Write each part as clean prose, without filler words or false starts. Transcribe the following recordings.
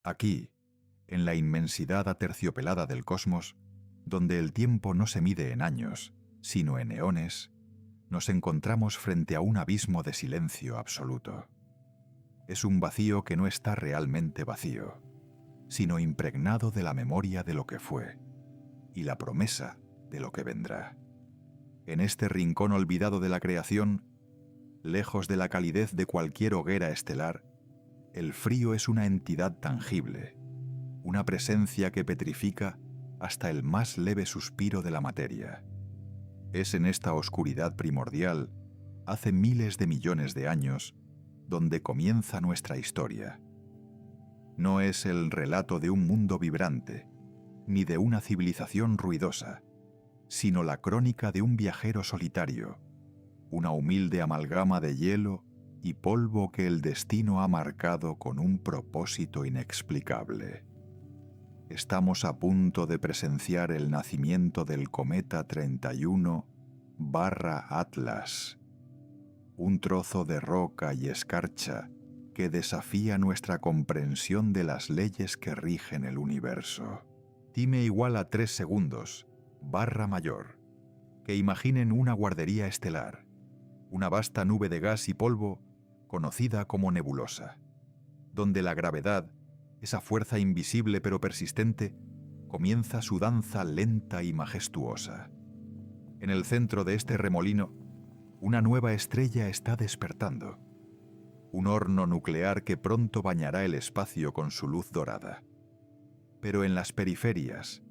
Aquí, en la inmensidad aterciopelada del cosmos, donde el tiempo no se mide en años, sino en eones, nos encontramos frente a un abismo de silencio absoluto. Es un vacío que no está realmente vacío, sino impregnado de la memoria de lo que fue y la promesa de lo que vendrá. En este rincón olvidado de la creación, lejos de la calidez de cualquier hoguera estelar, el frío es una entidad tangible, una presencia que petrifica hasta el más leve suspiro de la materia. Es en esta oscuridad primordial, hace miles de millones de años, donde comienza nuestra historia. No es el relato de un mundo vibrante, ni de una civilización ruidosa, sino la crónica de un viajero solitario, una humilde amalgama de hielo y polvo que el destino ha marcado con un propósito inexplicable. Estamos a punto de presenciar el nacimiento del cometa 31/Atlas, un trozo de roca y escarcha que desafía nuestra comprensión de las leyes que rigen el universo. Time igual a 3 segundos, barra mayor, que imaginen una guardería estelar, una vasta nube de gas y polvo conocida como nebulosa, donde la gravedad, esa fuerza invisible pero persistente, comienza su danza lenta y majestuosa. En el centro de este remolino, una nueva estrella está despertando, un horno nuclear que pronto bañará el espacio con su luz dorada. Pero en las periferias,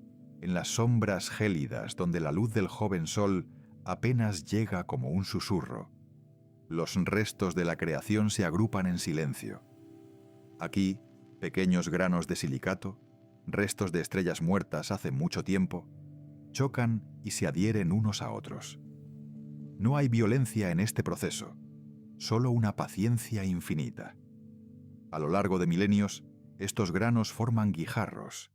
en las sombras gélidas donde la luz del joven sol apenas llega como un susurro, los restos de la creación se agrupan en silencio. Aquí, pequeños granos de silicato, restos de estrellas muertas hace mucho tiempo, chocan y se adhieren unos a otros. No hay violencia en este proceso, solo una paciencia infinita. A lo largo de milenios, estos granos forman guijarros,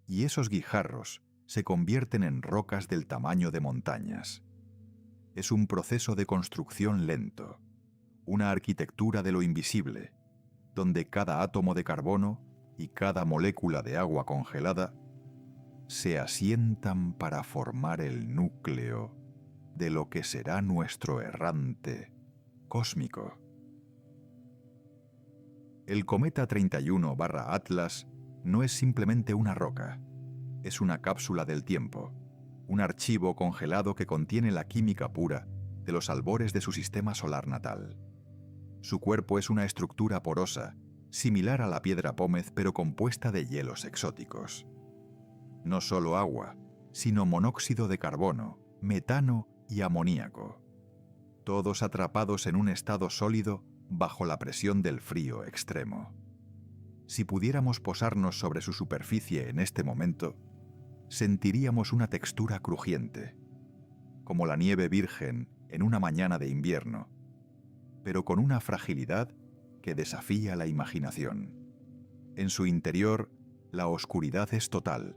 y esos guijarros se convierten en rocas del tamaño de montañas. Es un proceso de construcción lento, una arquitectura de lo invisible, donde cada átomo de carbono y cada molécula de agua congelada se asientan para formar el núcleo de lo que será nuestro errante cósmico. El cometa 31/Atlas no es simplemente una roca, es una cápsula del tiempo, un archivo congelado que contiene la química pura de los albores de su sistema solar natal. Su cuerpo es una estructura porosa, similar a la piedra pómez pero compuesta de hielos exóticos. No solo agua, sino monóxido de carbono, metano y amoníaco, todos atrapados en un estado sólido bajo la presión del frío extremo. Si pudiéramos posarnos sobre su superficie en este momento, sentiríamos una textura crujiente, como la nieve virgen en una mañana de invierno, pero con una fragilidad que desafía la imaginación. En su interior, la oscuridad es total,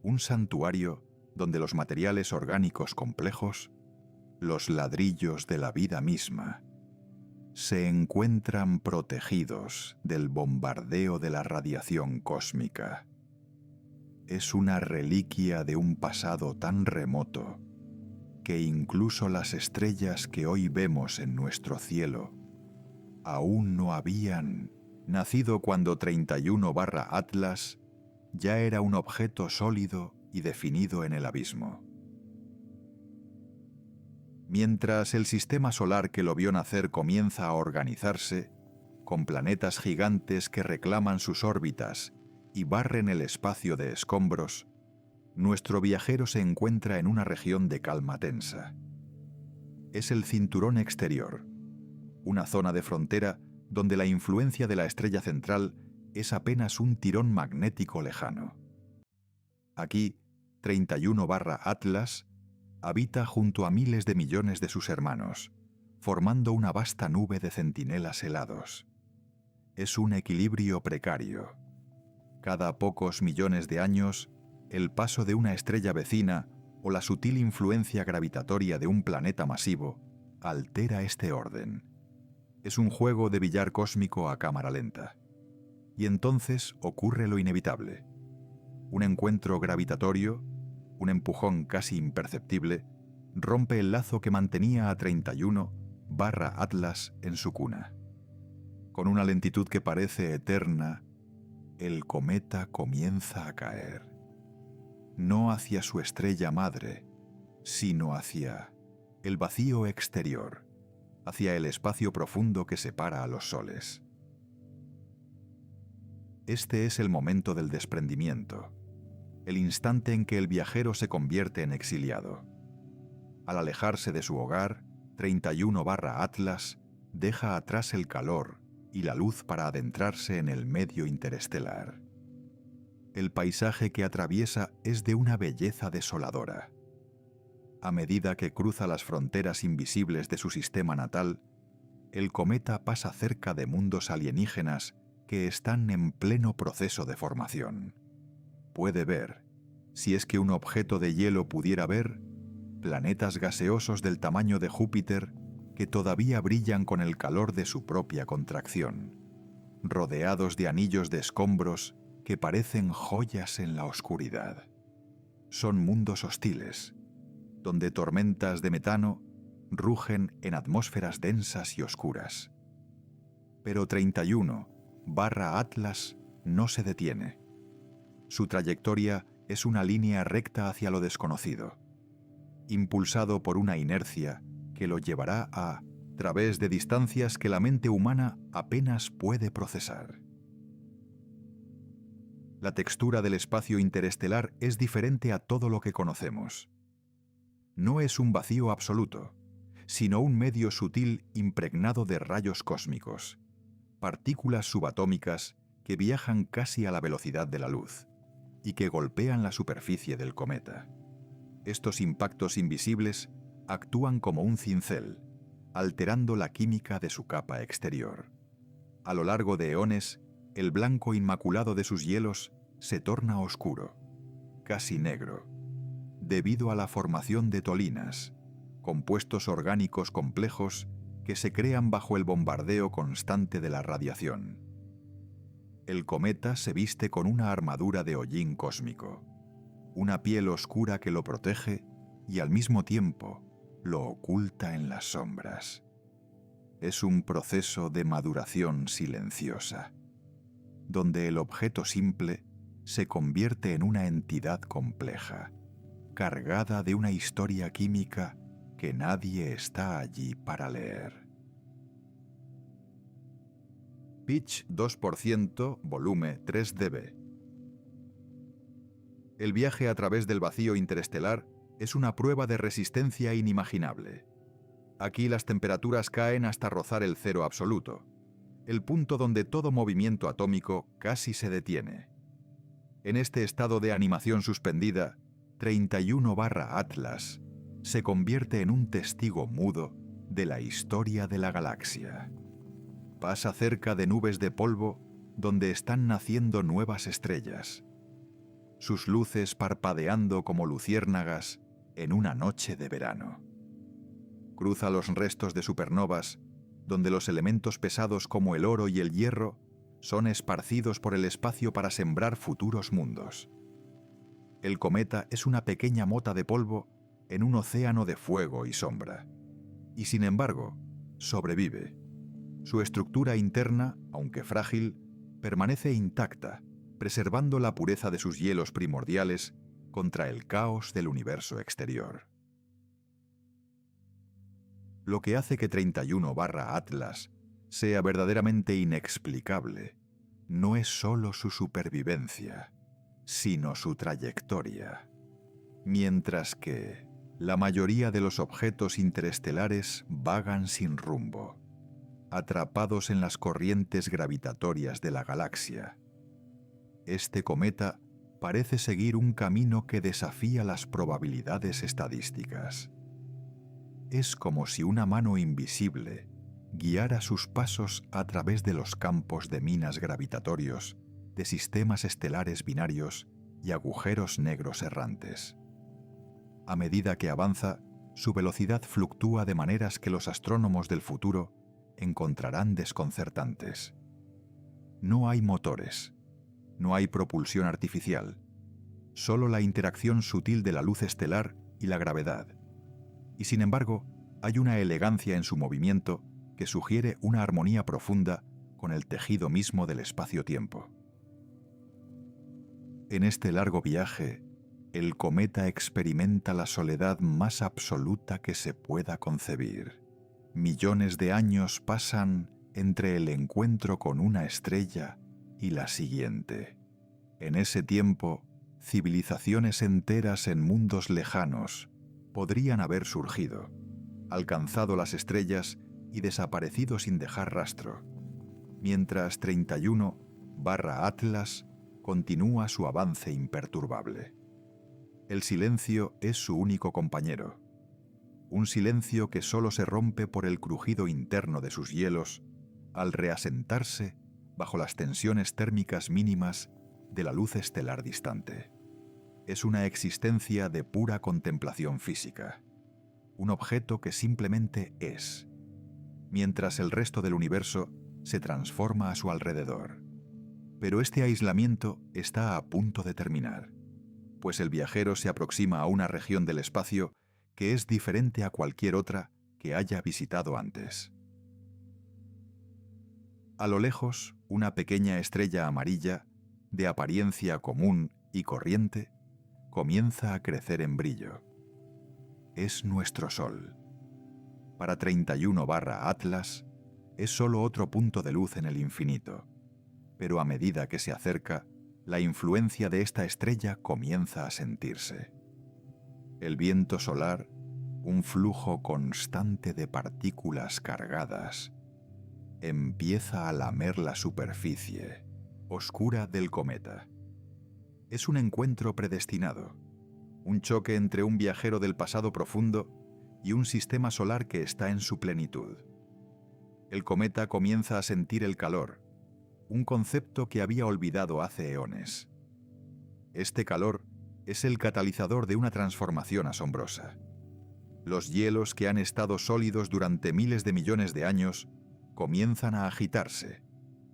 un santuario donde los materiales orgánicos complejos, los ladrillos de la vida misma, se encuentran protegidos del bombardeo de la radiación cósmica. Es una reliquia de un pasado tan remoto que incluso las estrellas que hoy vemos en nuestro cielo aún no habían nacido cuando 31/Atlas ya era un objeto sólido y definido en el abismo. Mientras el sistema solar que lo vio nacer comienza a organizarse, con planetas gigantes que reclaman sus órbitas y barren el espacio de escombros, nuestro viajero se encuentra en una región de calma tensa. Es el cinturón exterior, una zona de frontera donde la influencia de la estrella central es apenas un tirón magnético lejano. Aquí, 31/Atlas habita junto a miles de millones de sus hermanos, formando una vasta nube de centinelas helados. Es un equilibrio precario. Cada pocos millones de años, el paso de una estrella vecina o la sutil influencia gravitatoria de un planeta masivo altera este orden. Es un juego de billar cósmico a cámara lenta. Y entonces ocurre lo inevitable. Un encuentro gravitatorio, un empujón casi imperceptible, rompe el lazo que mantenía a 31/Atlas en su cuna. Con una lentitud que parece eterna, el cometa comienza a caer. No hacia su estrella madre, sino hacia el vacío exterior, hacia el espacio profundo que separa a los soles. Este es el momento del desprendimiento, el instante en que el viajero se convierte en exiliado. Al alejarse de su hogar, 31/Atlas deja atrás el calor y la luz para adentrarse en el medio interestelar. El paisaje que atraviesa es de una belleza desoladora. A medida que cruza las fronteras invisibles de su sistema natal, el cometa pasa cerca de mundos alienígenas que están en pleno proceso de formación. Puede ver, si es que un objeto de hielo pudiera ver, planetas gaseosos del tamaño de Júpiter que todavía brillan con el calor de su propia contracción, rodeados de anillos de escombros que parecen joyas en la oscuridad. Son mundos hostiles, donde tormentas de metano rugen en atmósferas densas y oscuras. Pero 31/Atlas no se detiene. Su trayectoria es una línea recta hacia lo desconocido, impulsado por una inercia que lo llevará a través de distancias que la mente humana apenas puede procesar. La textura del espacio interestelar es diferente a todo lo que conocemos. No es un vacío absoluto, sino un medio sutil impregnado de rayos cósmicos, partículas subatómicas que viajan casi a la velocidad de la luz y que golpean la superficie del cometa. Estos impactos invisibles actúan como un cincel, alterando la química de su capa exterior. A lo largo de eones, el blanco inmaculado de sus hielos se torna oscuro, casi negro, debido a la formación de tolinas, compuestos orgánicos complejos que se crean bajo el bombardeo constante de la radiación. El cometa se viste con una armadura de hollín cósmico, una piel oscura que lo protege y al mismo tiempo lo oculta en las sombras. Es un proceso de maduración silenciosa, donde el objeto simple se convierte en una entidad compleja, cargada de una historia química que nadie está allí para leer. Pitch 2%, volumen 3 dB. El viaje a través del vacío interestelar es una prueba de resistencia inimaginable. Aquí las temperaturas caen hasta rozar el cero absoluto, el punto donde todo movimiento atómico casi se detiene. En este estado de animación suspendida, 31/Atlas se convierte en un testigo mudo de la historia de la galaxia. Pasa cerca de nubes de polvo donde están naciendo nuevas estrellas, sus luces parpadeando como luciérnagas en una noche de verano. Cruza los restos de supernovas, donde los elementos pesados como el oro y el hierro son esparcidos por el espacio para sembrar futuros mundos. El cometa es una pequeña mota de polvo en un océano de fuego y sombra, y sin embargo, sobrevive. Su estructura interna, aunque frágil, permanece intacta, preservando la pureza de sus hielos primordiales contra el caos del universo exterior. Lo que hace que 31/Atlas sea verdaderamente inexplicable no es solo su supervivencia, sino su trayectoria. Mientras que la mayoría de los objetos interestelares vagan sin rumbo, atrapados en las corrientes gravitatorias de la galaxia, este cometa parece seguir un camino que desafía las probabilidades estadísticas. Es como si una mano invisible guiara sus pasos a través de los campos de minas gravitatorios, de sistemas estelares binarios y agujeros negros errantes. A medida que avanza, su velocidad fluctúa de maneras que los astrónomos del futuro encontrarán desconcertantes. No hay motores, no hay propulsión artificial, solo la interacción sutil de la luz estelar y la gravedad. Y sin embargo, hay una elegancia en su movimiento que sugiere una armonía profunda con el tejido mismo del espacio-tiempo. En este largo viaje, el cometa experimenta la soledad más absoluta que se pueda concebir. Millones de años pasan entre el encuentro con una estrella y la siguiente. En ese tiempo, civilizaciones enteras en mundos lejanos podrían haber surgido, alcanzado las estrellas y desaparecido sin dejar rastro, mientras 31/Atlas continúa su avance imperturbable. El silencio es su único compañero, un silencio que solo se rompe por el crujido interno de sus hielos al reasentarse bajo las tensiones térmicas mínimas de la luz estelar distante. Es una existencia de pura contemplación física, un objeto que simplemente es, mientras el resto del universo se transforma a su alrededor. Pero este aislamiento está a punto de terminar, pues el viajero se aproxima a una región del espacio que es diferente a cualquier otra que haya visitado antes. A lo lejos, una pequeña estrella amarilla, de apariencia común y corriente, comienza a crecer en brillo. Es nuestro Sol. Para 31/Atlas, es solo otro punto de luz en el infinito, pero a medida que se acerca, la influencia de esta estrella comienza a sentirse. El viento solar, un flujo constante de partículas cargadas, empieza a lamer la superficie oscura del cometa. Es un encuentro predestinado, un choque entre un viajero del pasado profundo y un sistema solar que está en su plenitud. El cometa comienza a sentir el calor, un concepto que había olvidado hace eones. Este calor es el catalizador de una transformación asombrosa. Los hielos que han estado sólidos durante miles de millones de años comienzan a agitarse,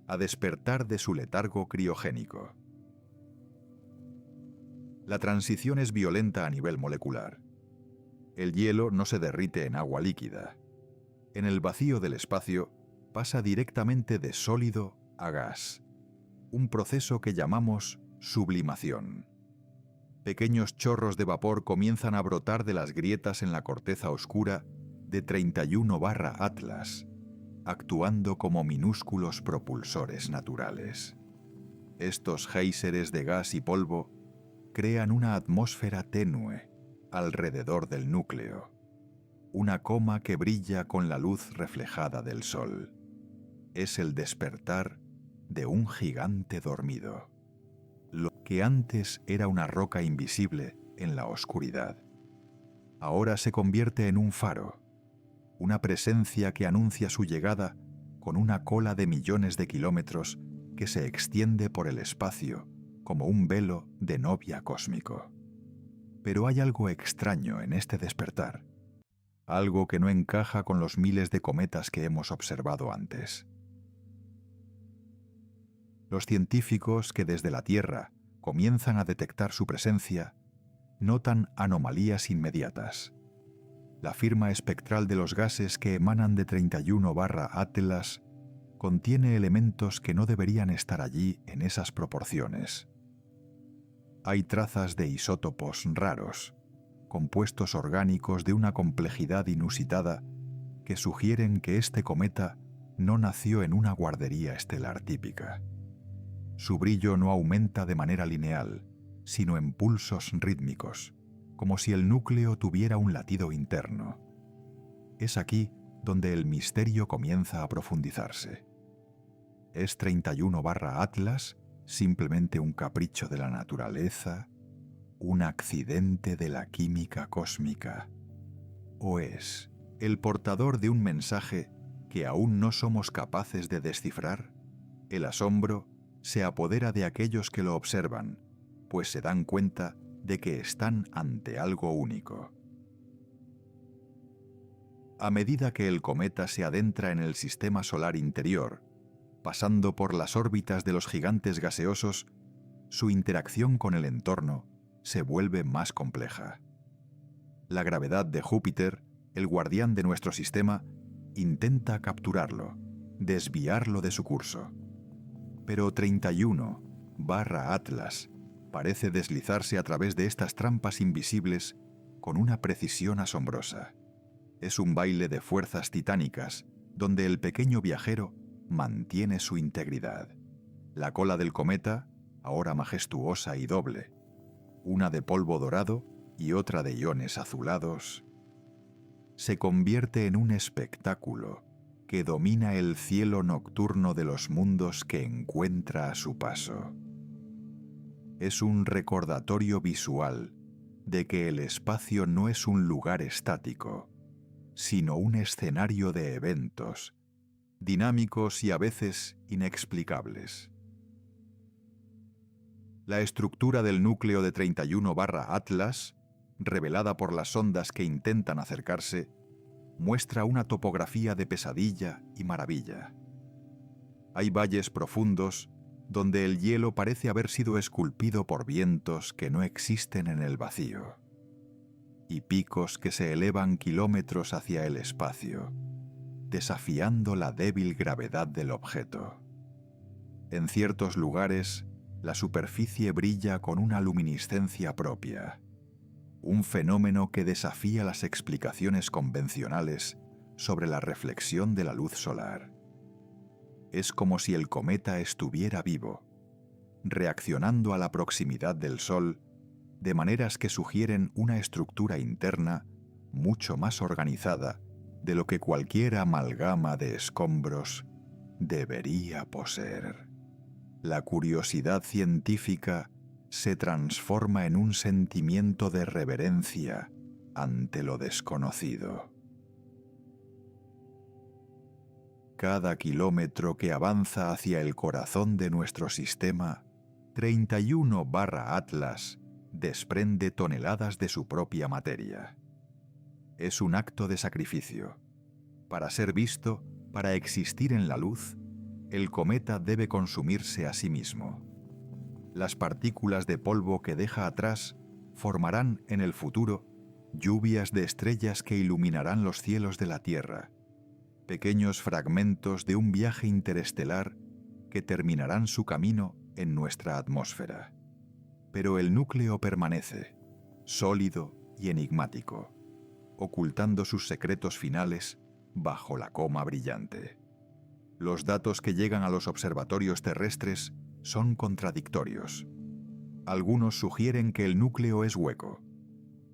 a despertar de su letargo criogénico. La transición es violenta a nivel molecular. El hielo no se derrite en agua líquida. En el vacío del espacio pasa directamente de sólido a gas, un proceso que llamamos sublimación. Pequeños chorros de vapor comienzan a brotar de las grietas en la corteza oscura de 31/Atlas, actuando como minúsculos propulsores naturales. Estos géiseres de gas y polvo crean una atmósfera tenue alrededor del núcleo, una coma que brilla con la luz reflejada del sol. Es el despertar de un gigante dormido. Lo que antes era una roca invisible en la oscuridad, ahora se convierte en un faro, una presencia que anuncia su llegada con una cola de millones de kilómetros que se extiende por el espacio como un velo de novia cósmico. Pero hay algo extraño en este despertar, algo que no encaja con los miles de cometas que hemos observado antes. Los científicos que desde la Tierra comienzan a detectar su presencia notan anomalías inmediatas. La firma espectral de los gases que emanan de 31/Atlas contiene elementos que no deberían estar allí en esas proporciones. Hay trazas de isótopos raros, compuestos orgánicos de una complejidad inusitada que sugieren que este cometa no nació en una guardería estelar típica. Su brillo no aumenta de manera lineal, sino en pulsos rítmicos, como si el núcleo tuviera un latido interno. Es aquí donde el misterio comienza a profundizarse. ¿Es 31/Atlas simplemente un capricho de la naturaleza, un accidente de la química cósmica? ¿O es el portador de un mensaje que aún no somos capaces de descifrar? El asombro se apodera de aquellos que lo observan, pues se dan cuenta de que están ante algo único. A medida que el cometa se adentra en el sistema solar interior, pasando por las órbitas de los gigantes gaseosos, su interacción con el entorno se vuelve más compleja. La gravedad de Júpiter, el guardián de nuestro sistema, intenta capturarlo, desviarlo de su curso. Pero 31/Atlas parece deslizarse a través de estas trampas invisibles con una precisión asombrosa. Es un baile de fuerzas titánicas, donde el pequeño viajero mantiene su integridad. La cola del cometa, ahora majestuosa y doble, una de polvo dorado y otra de iones azulados, se convierte en un espectáculo que domina el cielo nocturno de los mundos que encuentra a su paso. Es un recordatorio visual de que el espacio no es un lugar estático, sino un escenario de eventos, dinámicos y a veces inexplicables. La estructura del núcleo de 31/Atlas, revelada por las sondas que intentan acercarse, muestra una topografía de pesadilla y maravilla. Hay valles profundos donde el hielo parece haber sido esculpido por vientos que no existen en el vacío, y picos que se elevan kilómetros hacia el espacio, desafiando la débil gravedad del objeto. En ciertos lugares, la superficie brilla con una luminiscencia propia, un fenómeno que desafía las explicaciones convencionales sobre la reflexión de la luz solar. Es como si el cometa estuviera vivo, reaccionando a la proximidad del Sol de maneras que sugieren una estructura interna mucho más organizada de lo que cualquier amalgama de escombros debería poseer. La curiosidad científica se transforma en un sentimiento de reverencia ante lo desconocido. Cada kilómetro que avanza hacia el corazón de nuestro sistema, 31/Atlas desprende toneladas de su propia materia. Es un acto de sacrificio. Para ser visto, para existir en la luz, el cometa debe consumirse a sí mismo. Las partículas de polvo que deja atrás formarán en el futuro lluvias de estrellas que iluminarán los cielos de la Tierra, pequeños fragmentos de un viaje interestelar que terminarán su camino en nuestra atmósfera. Pero el núcleo permanece, sólido y enigmático, ocultando sus secretos finales bajo la coma brillante. Los datos que llegan a los observatorios terrestres son contradictorios. Algunos sugieren que el núcleo es hueco,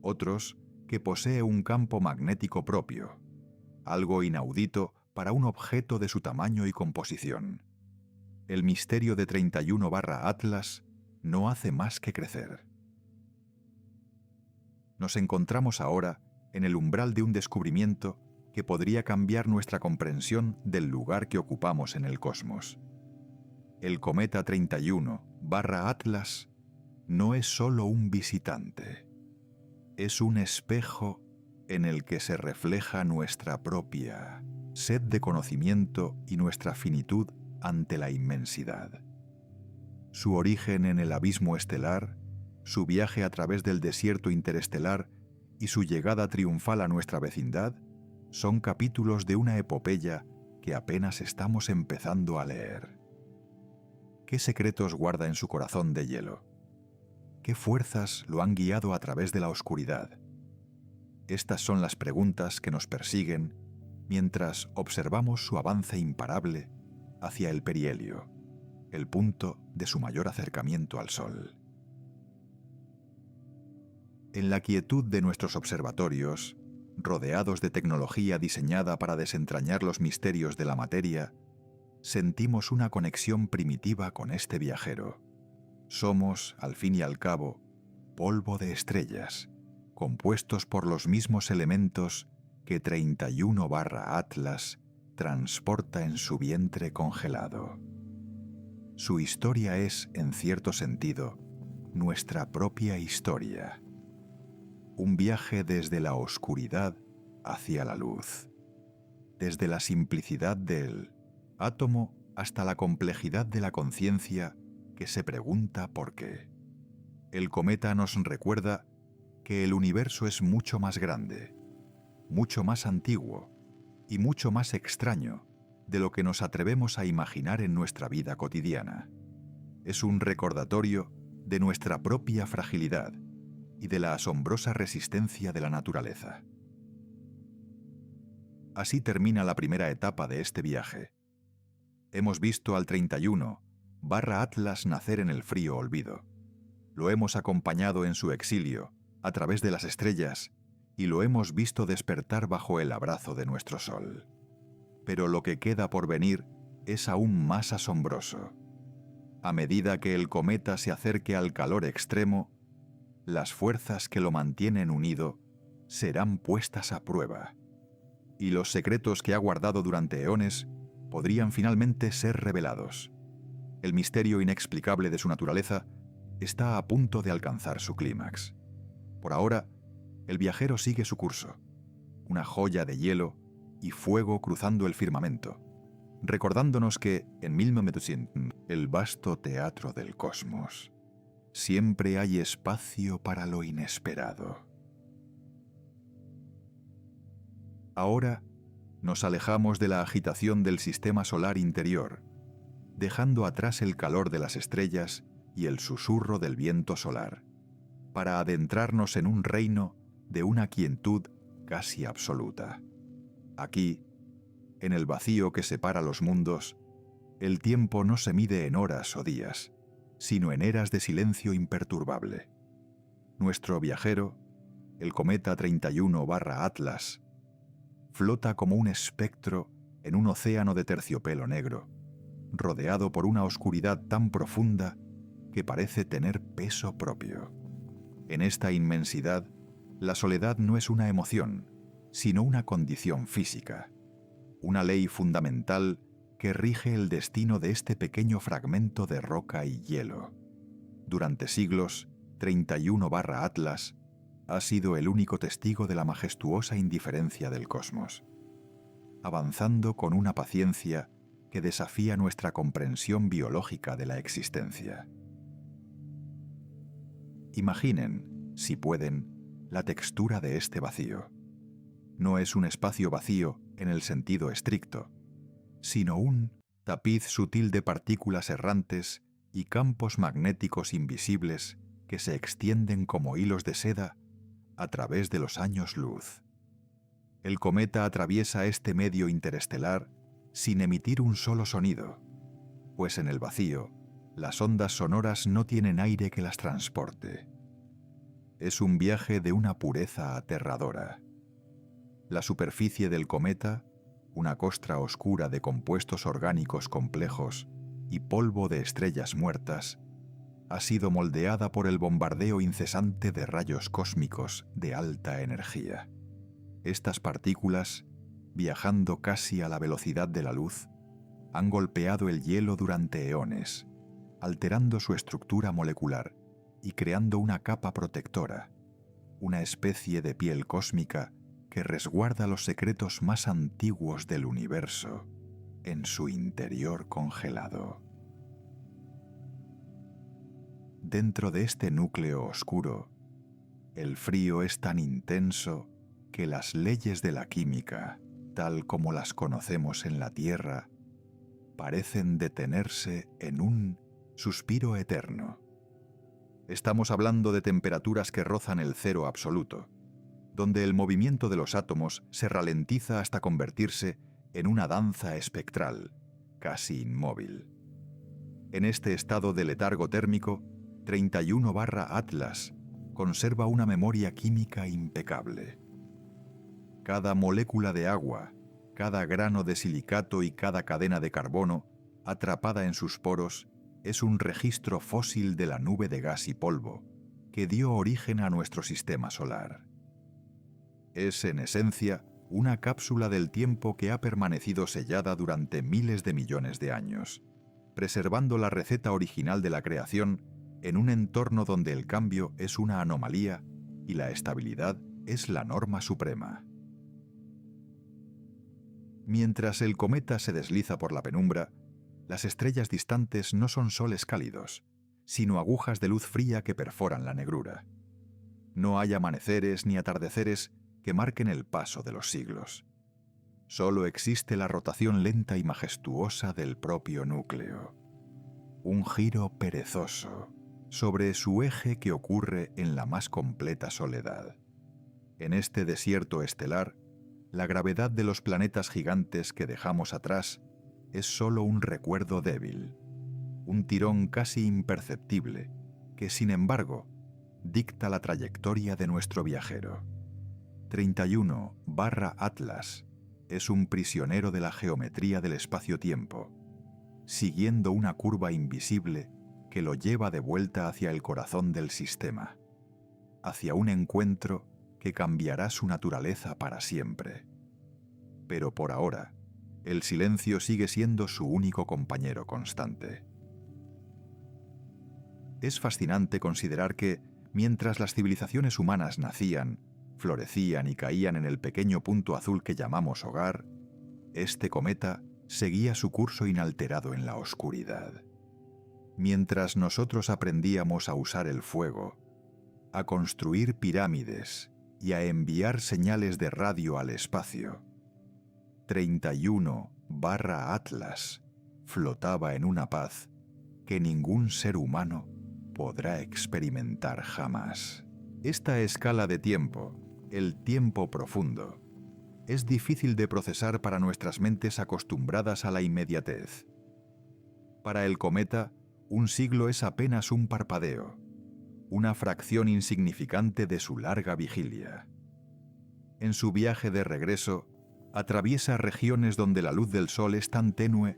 otros que posee un campo magnético propio, algo inaudito para un objeto de su tamaño y composición. El misterio de 31/Atlas no hace más que crecer. Nos encontramos ahora en el umbral de un descubrimiento que podría cambiar nuestra comprensión del lugar que ocupamos en el cosmos. El cometa 31/Atlas no es solo un visitante, es un espejo en el que se refleja nuestra propia sed de conocimiento y nuestra finitud ante la inmensidad. Su origen en el abismo estelar, su viaje a través del desierto interestelar y su llegada triunfal a nuestra vecindad son capítulos de una epopeya que apenas estamos empezando a leer. ¿Qué secretos guarda en su corazón de hielo? ¿Qué fuerzas lo han guiado a través de la oscuridad? Estas son las preguntas que nos persiguen mientras observamos su avance imparable hacia el perihelio, el punto de su mayor acercamiento al Sol. En la quietud de nuestros observatorios, rodeados de tecnología diseñada para desentrañar los misterios de la materia, sentimos una conexión primitiva con este viajero. Somos, al fin y al cabo, polvo de estrellas, compuestos por los mismos elementos que 31/Atlas transporta en su vientre congelado. Su historia es, en cierto sentido, nuestra propia historia. Un viaje desde la oscuridad hacia la luz, desde la simplicidad del átomo hasta la complejidad de la conciencia que se pregunta por qué. El cometa nos recuerda que el universo es mucho más grande, mucho más antiguo y mucho más extraño de lo que nos atrevemos a imaginar en nuestra vida cotidiana. Es un recordatorio de nuestra propia fragilidad y de la asombrosa resistencia de la naturaleza. Así termina la primera etapa de este viaje. Hemos visto al 31/Atlas nacer en el frío olvido. Lo hemos acompañado en su exilio, a través de las estrellas, y lo hemos visto despertar bajo el abrazo de nuestro sol. Pero lo que queda por venir es aún más asombroso. A medida que el cometa se acerque al calor extremo, las fuerzas que lo mantienen unido serán puestas a prueba, y los secretos que ha guardado durante eones podrían finalmente ser revelados. El misterio inexplicable de su naturaleza está a punto de alcanzar su clímax. Por ahora, el viajero sigue su curso, una joya de hielo y fuego cruzando el firmamento, recordándonos que en 1900, el vasto teatro del cosmos, siempre hay espacio para lo inesperado. Ahora nos alejamos de la agitación del sistema solar interior, dejando atrás el calor de las estrellas y el susurro del viento solar, para adentrarnos en un reino de una quietud casi absoluta. Aquí, en el vacío que separa los mundos, el tiempo no se mide en horas o días, sino en eras de silencio imperturbable. Nuestro viajero, el cometa 31/Atlas, flota como un espectro en un océano de terciopelo negro, rodeado por una oscuridad tan profunda que parece tener peso propio. En esta inmensidad, la soledad no es una emoción, sino una condición física, una ley fundamental que rige el destino de este pequeño fragmento de roca y hielo. Durante siglos, 31/Atlas ha sido el único testigo de la majestuosa indiferencia del cosmos, avanzando con una paciencia que desafía nuestra comprensión biológica de la existencia. Imaginen, si pueden, la textura de este vacío. No es un espacio vacío en el sentido estricto, sino un tapiz sutil de partículas errantes y campos magnéticos invisibles que se extienden como hilos de seda a través de los años luz. El cometa atraviesa este medio interestelar sin emitir un solo sonido, pues en el vacío, las ondas sonoras no tienen aire que las transporte. Es un viaje de una pureza aterradora. La superficie del cometa, una costra oscura de compuestos orgánicos complejos y polvo de estrellas muertas, ha sido moldeada por el bombardeo incesante de rayos cósmicos de alta energía. Estas partículas, viajando casi a la velocidad de la luz, han golpeado el hielo durante eones, alterando su estructura molecular y creando una capa protectora, una especie de piel cósmica que resguarda los secretos más antiguos del universo en su interior congelado. Dentro de este núcleo oscuro, el frío es tan intenso que las leyes de la química, tal como las conocemos en la Tierra, parecen detenerse en un suspiro eterno. Estamos hablando de temperaturas que rozan el cero absoluto, donde el movimiento de los átomos se ralentiza hasta convertirse en una danza espectral, casi inmóvil. En este estado de letargo térmico, 31/Atlas conserva una memoria química impecable. Cada molécula de agua, cada grano de silicato y cada cadena de carbono atrapada en sus poros es un registro fósil de la nube de gas y polvo que dio origen a nuestro sistema solar. Es, en esencia, una cápsula del tiempo que ha permanecido sellada durante miles de millones de años, preservando la receta original de la creación en un entorno donde el cambio es una anomalía y la estabilidad es la norma suprema. Mientras el cometa se desliza por la penumbra, Las estrellas distantes no son soles cálidos, sino agujas de luz fría que perforan la negrura. No hay amaneceres ni atardeceres que marquen el paso de los siglos. Solo existe la rotación lenta y majestuosa del propio núcleo. Un giro perezoso sobre su eje que ocurre en la más completa soledad. En este desierto estelar, la gravedad de los planetas gigantes que dejamos atrás es solo un recuerdo débil, un tirón casi imperceptible que, sin embargo, dicta la trayectoria de nuestro viajero. 31/Atlas es un prisionero de la geometría del espacio-tiempo, siguiendo una curva invisible que lo lleva de vuelta hacia el corazón del sistema, hacia un encuentro que cambiará su naturaleza para siempre. Pero por ahora, el silencio sigue siendo su único compañero constante. Es fascinante considerar que, mientras las civilizaciones humanas nacían, florecían y caían en el pequeño punto azul que llamamos hogar, este cometa seguía su curso inalterado en la oscuridad. Mientras nosotros aprendíamos a usar el fuego, a construir pirámides y a enviar señales de radio al espacio, 31/Atlas flotaba en una paz que ningún ser humano podrá experimentar jamás. Esta escala de tiempo, el tiempo profundo, es difícil de procesar para nuestras mentes acostumbradas a la inmediatez. Para el cometa, un siglo es apenas un parpadeo, una fracción insignificante de su larga vigilia. En su viaje de regreso, atraviesa regiones donde la luz del sol es tan tenue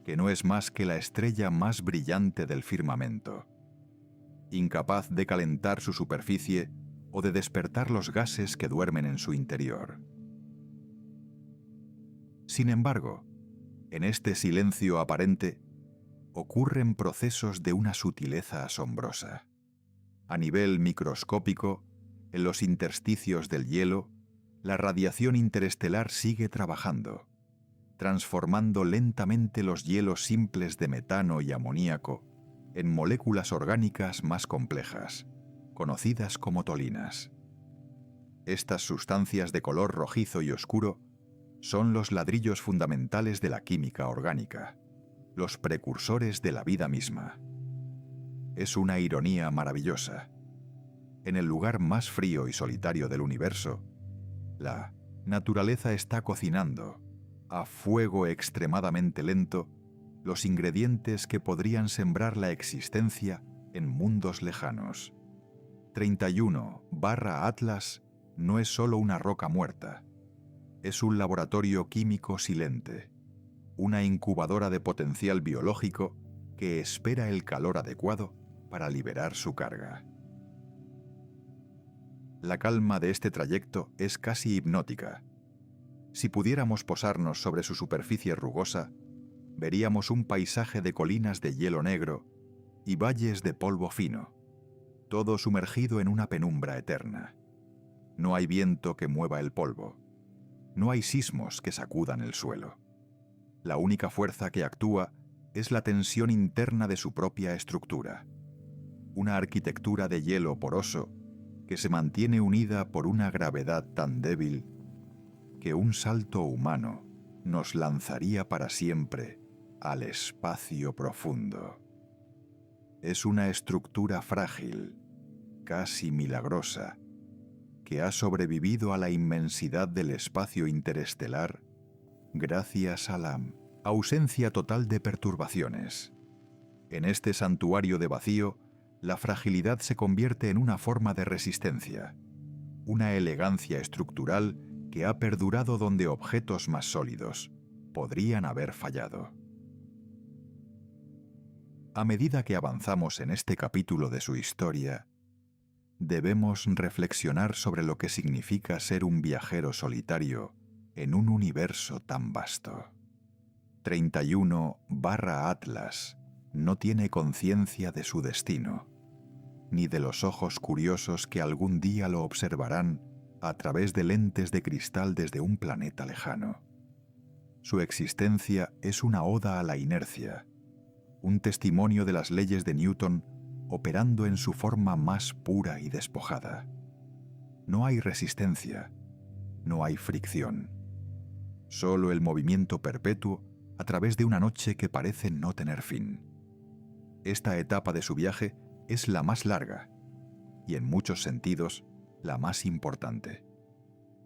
que no es más que la estrella más brillante del firmamento, incapaz de calentar su superficie o de despertar los gases que duermen en su interior. Sin embargo, en este silencio aparente, ocurren procesos de una sutileza asombrosa. A nivel microscópico, en los intersticios del hielo, la radiación interestelar sigue trabajando, transformando lentamente los hielos simples de metano y amoníaco en moléculas orgánicas más complejas, conocidas como tolinas. Estas sustancias de color rojizo y oscuro son los ladrillos fundamentales de la química orgánica, los precursores de la vida misma. Es una ironía maravillosa. En el lugar más frío y solitario del universo, la naturaleza está cocinando, a fuego extremadamente lento, los ingredientes que podrían sembrar la existencia en mundos lejanos. 31/Atlas no es solo una roca muerta, es un laboratorio químico silente, una incubadora de potencial biológico que espera el calor adecuado para liberar su carga. La calma de este trayecto es casi hipnótica. Si pudiéramos posarnos sobre su superficie rugosa, veríamos un paisaje de colinas de hielo negro y valles de polvo fino, todo sumergido en una penumbra eterna. No hay viento que mueva el polvo. No hay sismos que sacudan el suelo. La única fuerza que actúa es la tensión interna de su propia estructura. Una arquitectura de hielo poroso que se mantiene unida por una gravedad tan débil que un salto humano nos lanzaría para siempre al espacio profundo. Es una estructura frágil, casi milagrosa, que ha sobrevivido a la inmensidad del espacio interestelar gracias a la ausencia total de perturbaciones. En este santuario de vacío, la fragilidad se convierte en una forma de resistencia, una elegancia estructural que ha perdurado donde objetos más sólidos podrían haber fallado. A medida que avanzamos en este capítulo de su historia, debemos reflexionar sobre lo que significa ser un viajero solitario en un universo tan vasto. 31/Atlas no tiene conciencia de su destino, ni de los ojos curiosos que algún día lo observarán a través de lentes de cristal desde un planeta lejano. Su existencia es una oda a la inercia, un testimonio de las leyes de Newton operando en su forma más pura y despojada. No hay resistencia, no hay fricción. Solo el movimiento perpetuo a través de una noche que parece no tener fin. Esta etapa de su viaje es la más larga y en muchos sentidos la más importante,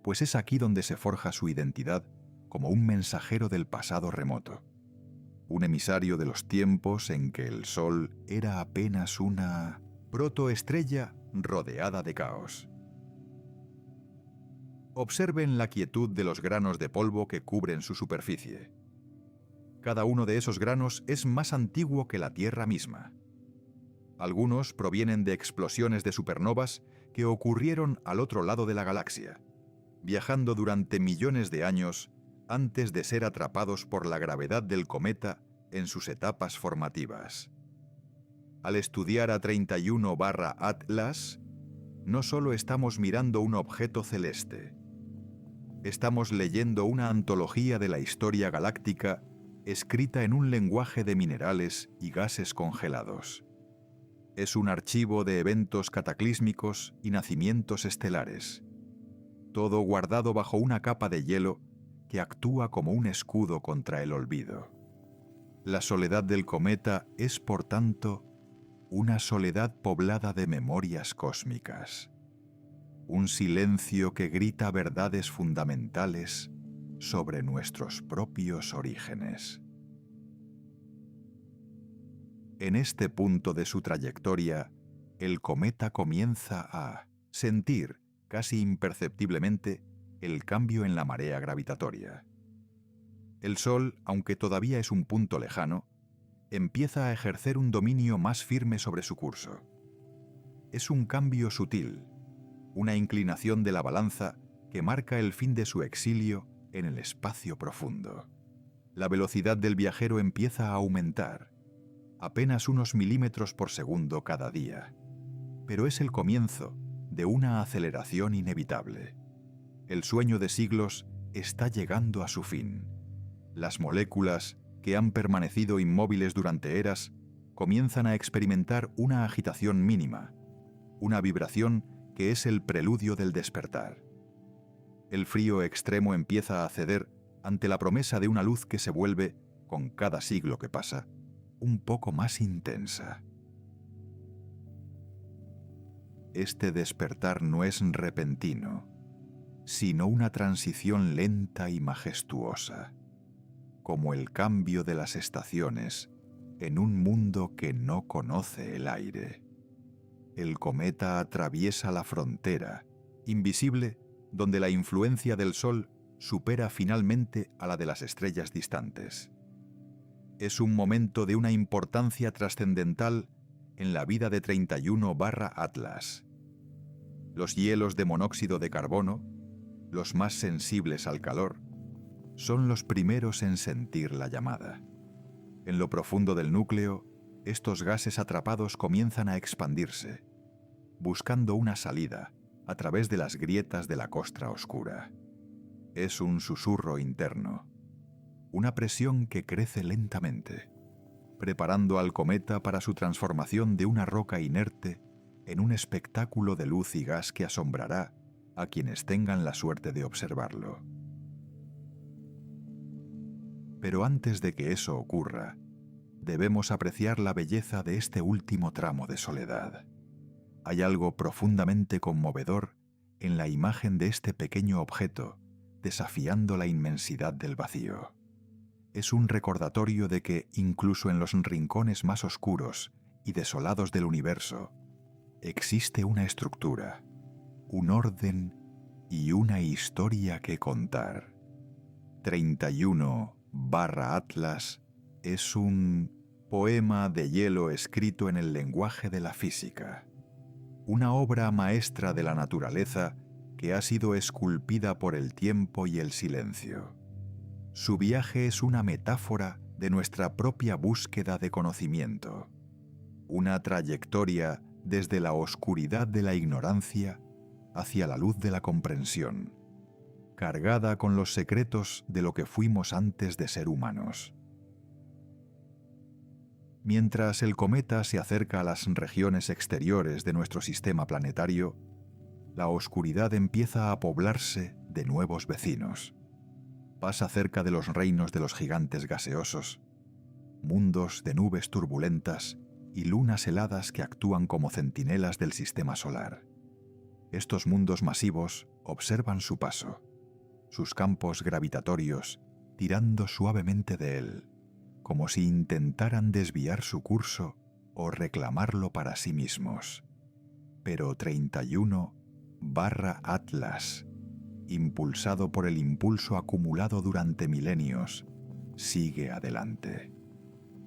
pues es aquí donde se forja su identidad como un mensajero del pasado remoto, un emisario de los tiempos en que el Sol era apenas una protoestrella rodeada de caos. Observen la quietud de los granos de polvo que cubren su superficie. Cada uno de esos granos es más antiguo que la Tierra misma. Algunos provienen de explosiones de supernovas que ocurrieron al otro lado de la galaxia, viajando durante millones de años antes de ser atrapados por la gravedad del cometa en sus etapas formativas. Al estudiar a 31/Atlas, no solo estamos mirando un objeto celeste, estamos leyendo una antología de la historia galáctica escrita en un lenguaje de minerales y gases congelados. Es un archivo de eventos cataclísmicos y nacimientos estelares, todo guardado bajo una capa de hielo que actúa como un escudo contra el olvido. La soledad del cometa es, por tanto, una soledad poblada de memorias cósmicas, un silencio que grita verdades fundamentales sobre nuestros propios orígenes. En este punto de su trayectoria, el cometa comienza a sentir, casi imperceptiblemente, el cambio en la marea gravitatoria. El Sol, aunque todavía es un punto lejano, empieza a ejercer un dominio más firme sobre su curso. Es un cambio sutil, una inclinación de la balanza que marca el fin de su exilio en el espacio profundo. La velocidad del viajero empieza a aumentar, apenas unos milímetros por segundo cada día. Pero es el comienzo de una aceleración inevitable. El sueño de siglos está llegando a su fin. Las moléculas, que han permanecido inmóviles durante eras, comienzan a experimentar una agitación mínima, una vibración que es el preludio del despertar. El frío extremo empieza a ceder ante la promesa de una luz que se vuelve, con cada siglo que pasa, un poco más intensa. Este despertar no es repentino, sino una transición lenta y majestuosa, como el cambio de las estaciones en un mundo que no conoce el aire. El cometa atraviesa la frontera, invisible, donde la influencia del Sol supera finalmente a la de las estrellas distantes. Es un momento de una importancia trascendental en la vida de 31/Atlas. Los hielos de monóxido de carbono, los más sensibles al calor, son los primeros en sentir la llamada. En lo profundo del núcleo, estos gases atrapados comienzan a expandirse, buscando una salida a través de las grietas de la costra oscura. Es un susurro interno, una presión que crece lentamente, preparando al cometa para su transformación de una roca inerte en un espectáculo de luz y gas que asombrará a quienes tengan la suerte de observarlo. Pero antes de que eso ocurra, debemos apreciar la belleza de este último tramo de soledad. Hay algo profundamente conmovedor en la imagen de este pequeño objeto desafiando la inmensidad del vacío. Es un recordatorio de que, incluso en los rincones más oscuros y desolados del universo, existe una estructura, un orden y una historia que contar. 31/Atlas es un poema de hielo escrito en el lenguaje de la física, una obra maestra de la naturaleza que ha sido esculpida por el tiempo y el silencio. Su viaje es una metáfora de nuestra propia búsqueda de conocimiento, una trayectoria desde la oscuridad de la ignorancia hacia la luz de la comprensión, cargada con los secretos de lo que fuimos antes de ser humanos. Mientras el cometa se acerca a las regiones exteriores de nuestro sistema planetario, la oscuridad empieza a poblarse de nuevos vecinos. Pasa cerca de los reinos de los gigantes gaseosos, mundos de nubes turbulentas y lunas heladas que actúan como centinelas del sistema solar. Estos mundos masivos observan su paso, sus campos gravitatorios tirando suavemente de él, como si intentaran desviar su curso o reclamarlo para sí mismos. Pero 31/Atlas, impulsado por el impulso acumulado durante milenios, sigue adelante.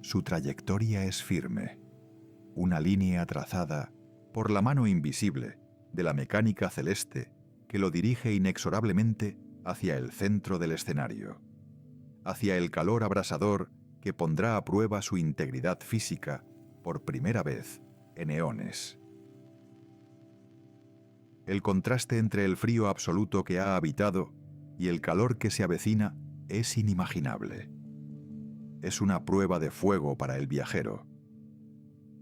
Su trayectoria es firme, una línea trazada por la mano invisible de la mecánica celeste que lo dirige inexorablemente hacia el centro del escenario, hacia el calor abrasador que pondrá a prueba su integridad física por primera vez en eones. El contraste entre el frío absoluto que ha habitado y el calor que se avecina es inimaginable. Es una prueba de fuego para el viajero.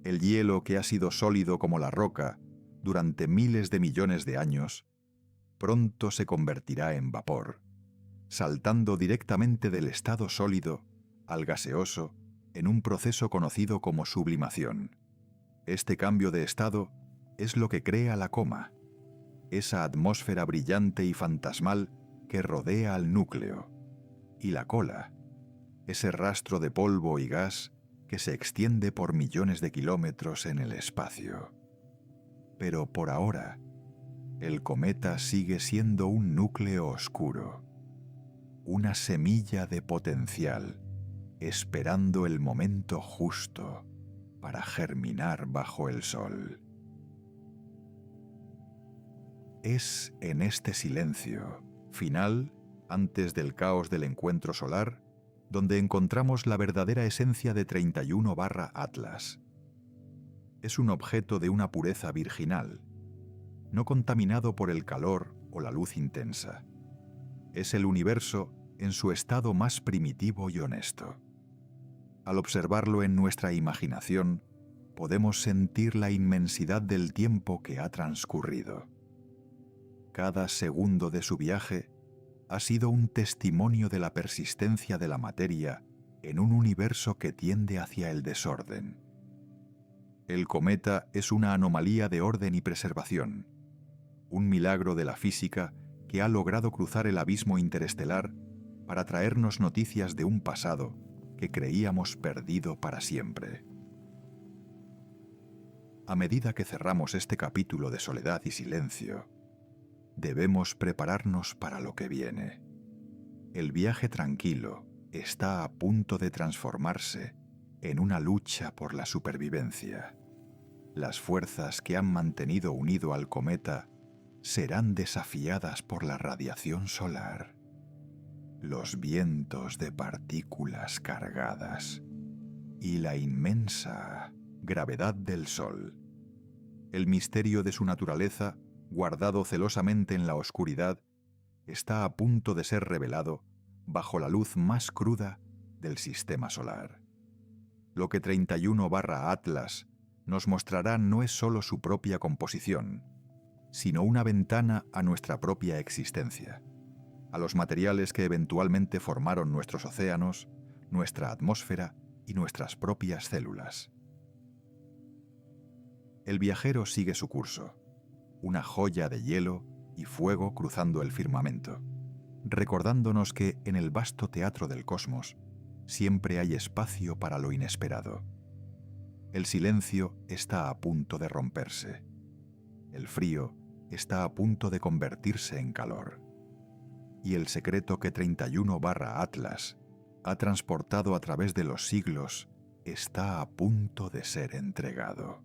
El hielo que ha sido sólido como la roca durante miles de millones de años, pronto se convertirá en vapor, saltando directamente del estado sólido al gaseoso en un proceso conocido como sublimación. Este cambio de estado es lo que crea la coma, esa atmósfera brillante y fantasmal que rodea al núcleo, y la cola, ese rastro de polvo y gas que se extiende por millones de kilómetros en el espacio. Pero por ahora, el cometa sigue siendo un núcleo oscuro, una semilla de potencial, esperando el momento justo para germinar bajo el sol. Es en este silencio, final, antes del caos del encuentro solar, donde encontramos la verdadera esencia de 31/Atlas. Es un objeto de una pureza virginal, no contaminado por el calor o la luz intensa. Es el universo en su estado más primitivo y honesto. Al observarlo en nuestra imaginación, podemos sentir la inmensidad del tiempo que ha transcurrido. Cada segundo de su viaje ha sido un testimonio de la persistencia de la materia en un universo que tiende hacia el desorden. El cometa es una anomalía de orden y preservación, un milagro de la física que ha logrado cruzar el abismo interestelar para traernos noticias de un pasado que creíamos perdido para siempre. A medida que cerramos este capítulo de soledad y silencio, debemos prepararnos para lo que viene. El viaje tranquilo está a punto de transformarse en una lucha por la supervivencia. Las fuerzas que han mantenido unido al cometa serán desafiadas por la radiación solar, los vientos de partículas cargadas y la inmensa gravedad del Sol. El misterio de su naturaleza, guardado celosamente en la oscuridad, está a punto de ser revelado bajo la luz más cruda del sistema solar. Lo que 31/Atlas nos mostrará no es solo su propia composición, sino una ventana a nuestra propia existencia, a los materiales que eventualmente formaron nuestros océanos, nuestra atmósfera y nuestras propias células. El viajero sigue su curso, una joya de hielo y fuego cruzando el firmamento, recordándonos que en el vasto teatro del cosmos siempre hay espacio para lo inesperado. El silencio está a punto de romperse. El frío está a punto de convertirse en calor. Y el secreto que 31/Atlas ha transportado a través de los siglos está a punto de ser entregado.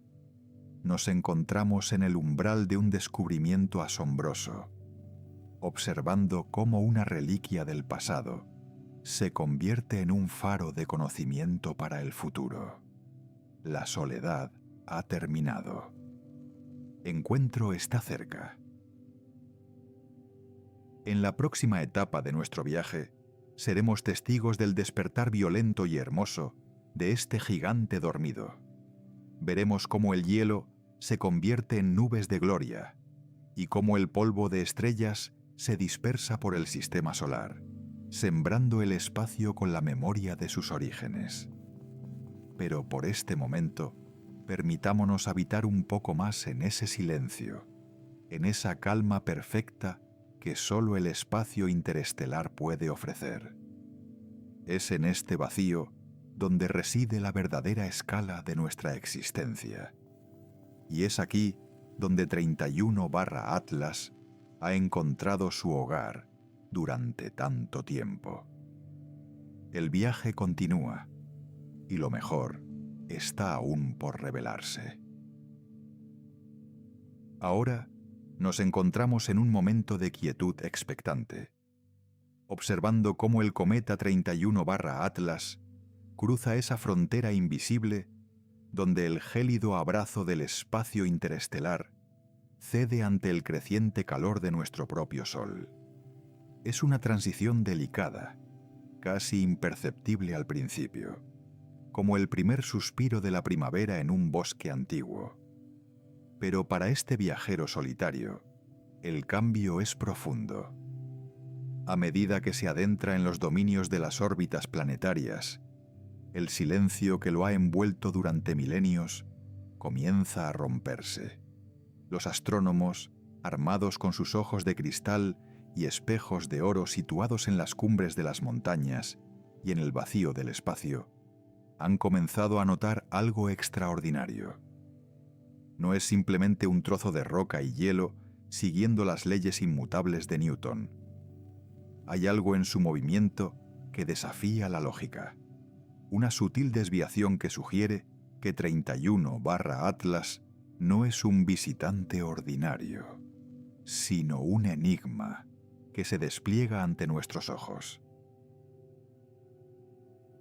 Nos encontramos en el umbral de un descubrimiento asombroso, observando cómo una reliquia del pasado se convierte en un faro de conocimiento para el futuro. La soledad ha terminado. Encuentro está cerca. En la próxima etapa de nuestro viaje, seremos testigos del despertar violento y hermoso de este gigante dormido. Veremos cómo el hielo se convierte en nubes de gloria y cómo el polvo de estrellas se dispersa por el sistema solar, sembrando el espacio con la memoria de sus orígenes. Pero por este momento, permitámonos habitar un poco más en ese silencio, en esa calma perfecta que solo el espacio interestelar puede ofrecer. Es en este vacío donde reside la verdadera escala de nuestra existencia. Y es aquí donde 31/Atlas ha encontrado su hogar durante tanto tiempo. El viaje continúa, y lo mejor está aún por revelarse. Ahora nos encontramos en un momento de quietud expectante, observando cómo el cometa 31/Atlas cruza esa frontera invisible donde el gélido abrazo del espacio interestelar cede ante el creciente calor de nuestro propio Sol. Es una transición delicada, casi imperceptible al principio, como el primer suspiro de la primavera en un bosque antiguo. Pero para este viajero solitario, el cambio es profundo. A medida que se adentra en los dominios de las órbitas planetarias, el silencio que lo ha envuelto durante milenios comienza a romperse. Los astrónomos, armados con sus ojos de cristal y espejos de oro situados en las cumbres de las montañas y en el vacío del espacio, han comenzado a notar algo extraordinario. No es simplemente un trozo de roca y hielo siguiendo las leyes inmutables de Newton. Hay algo en su movimiento que desafía la lógica. Una sutil desviación que sugiere que 31/Atlas no es un visitante ordinario, sino un enigma que se despliega ante nuestros ojos.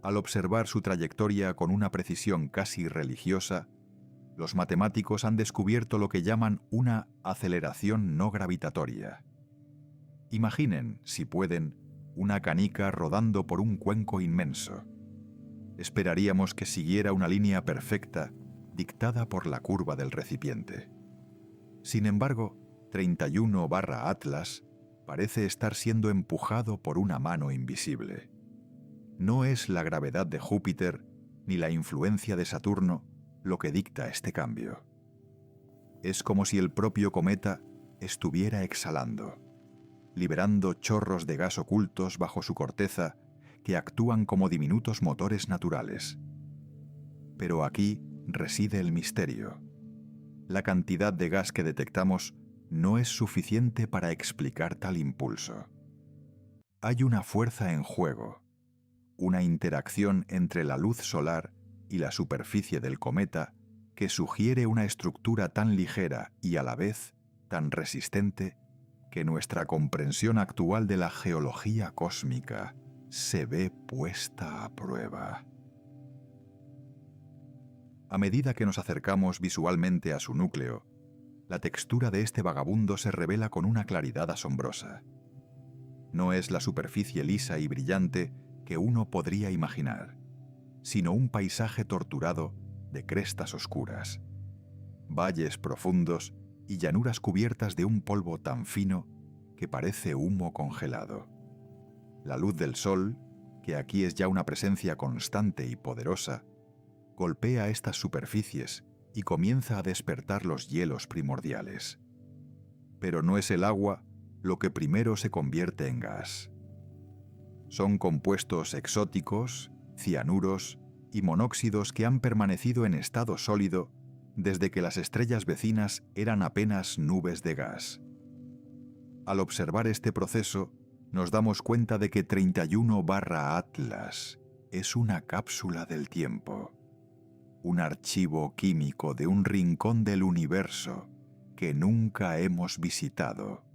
Al observar su trayectoria con una precisión casi religiosa, los matemáticos han descubierto lo que llaman una aceleración no gravitatoria. Imaginen, si pueden, una canica rodando por un cuenco inmenso. Esperaríamos que siguiera una línea perfecta dictada por la curva del recipiente. Sin embargo, 31/Atlas parece estar siendo empujado por una mano invisible. No es la gravedad de Júpiter ni la influencia de Saturno lo que dicta este cambio. Es como si el propio cometa estuviera exhalando, liberando chorros de gas ocultos bajo su corteza que actúan como diminutos motores naturales. Pero aquí reside el misterio. La cantidad de gas que detectamos no es suficiente para explicar tal impulso. Hay una fuerza en juego, una interacción entre la luz solar y la superficie del cometa que sugiere una estructura tan ligera y a la vez tan resistente que nuestra comprensión actual de la geología cósmica se ve puesta a prueba. A medida que nos acercamos visualmente a su núcleo, la textura de este vagabundo se revela con una claridad asombrosa. No es la superficie lisa y brillante que uno podría imaginar, sino un paisaje torturado de crestas oscuras, valles profundos y llanuras cubiertas de un polvo tan fino que parece humo congelado. La luz del sol, que aquí es ya una presencia constante y poderosa, golpea estas superficies y comienza a despertar los hielos primordiales. Pero no es el agua lo que primero se convierte en gas. Son compuestos exóticos, cianuros y monóxidos que han permanecido en estado sólido desde que las estrellas vecinas eran apenas nubes de gas. Al observar este proceso, nos damos cuenta de que 31/Atlas es una cápsula del tiempo, un archivo químico de un rincón del universo que nunca hemos visitado,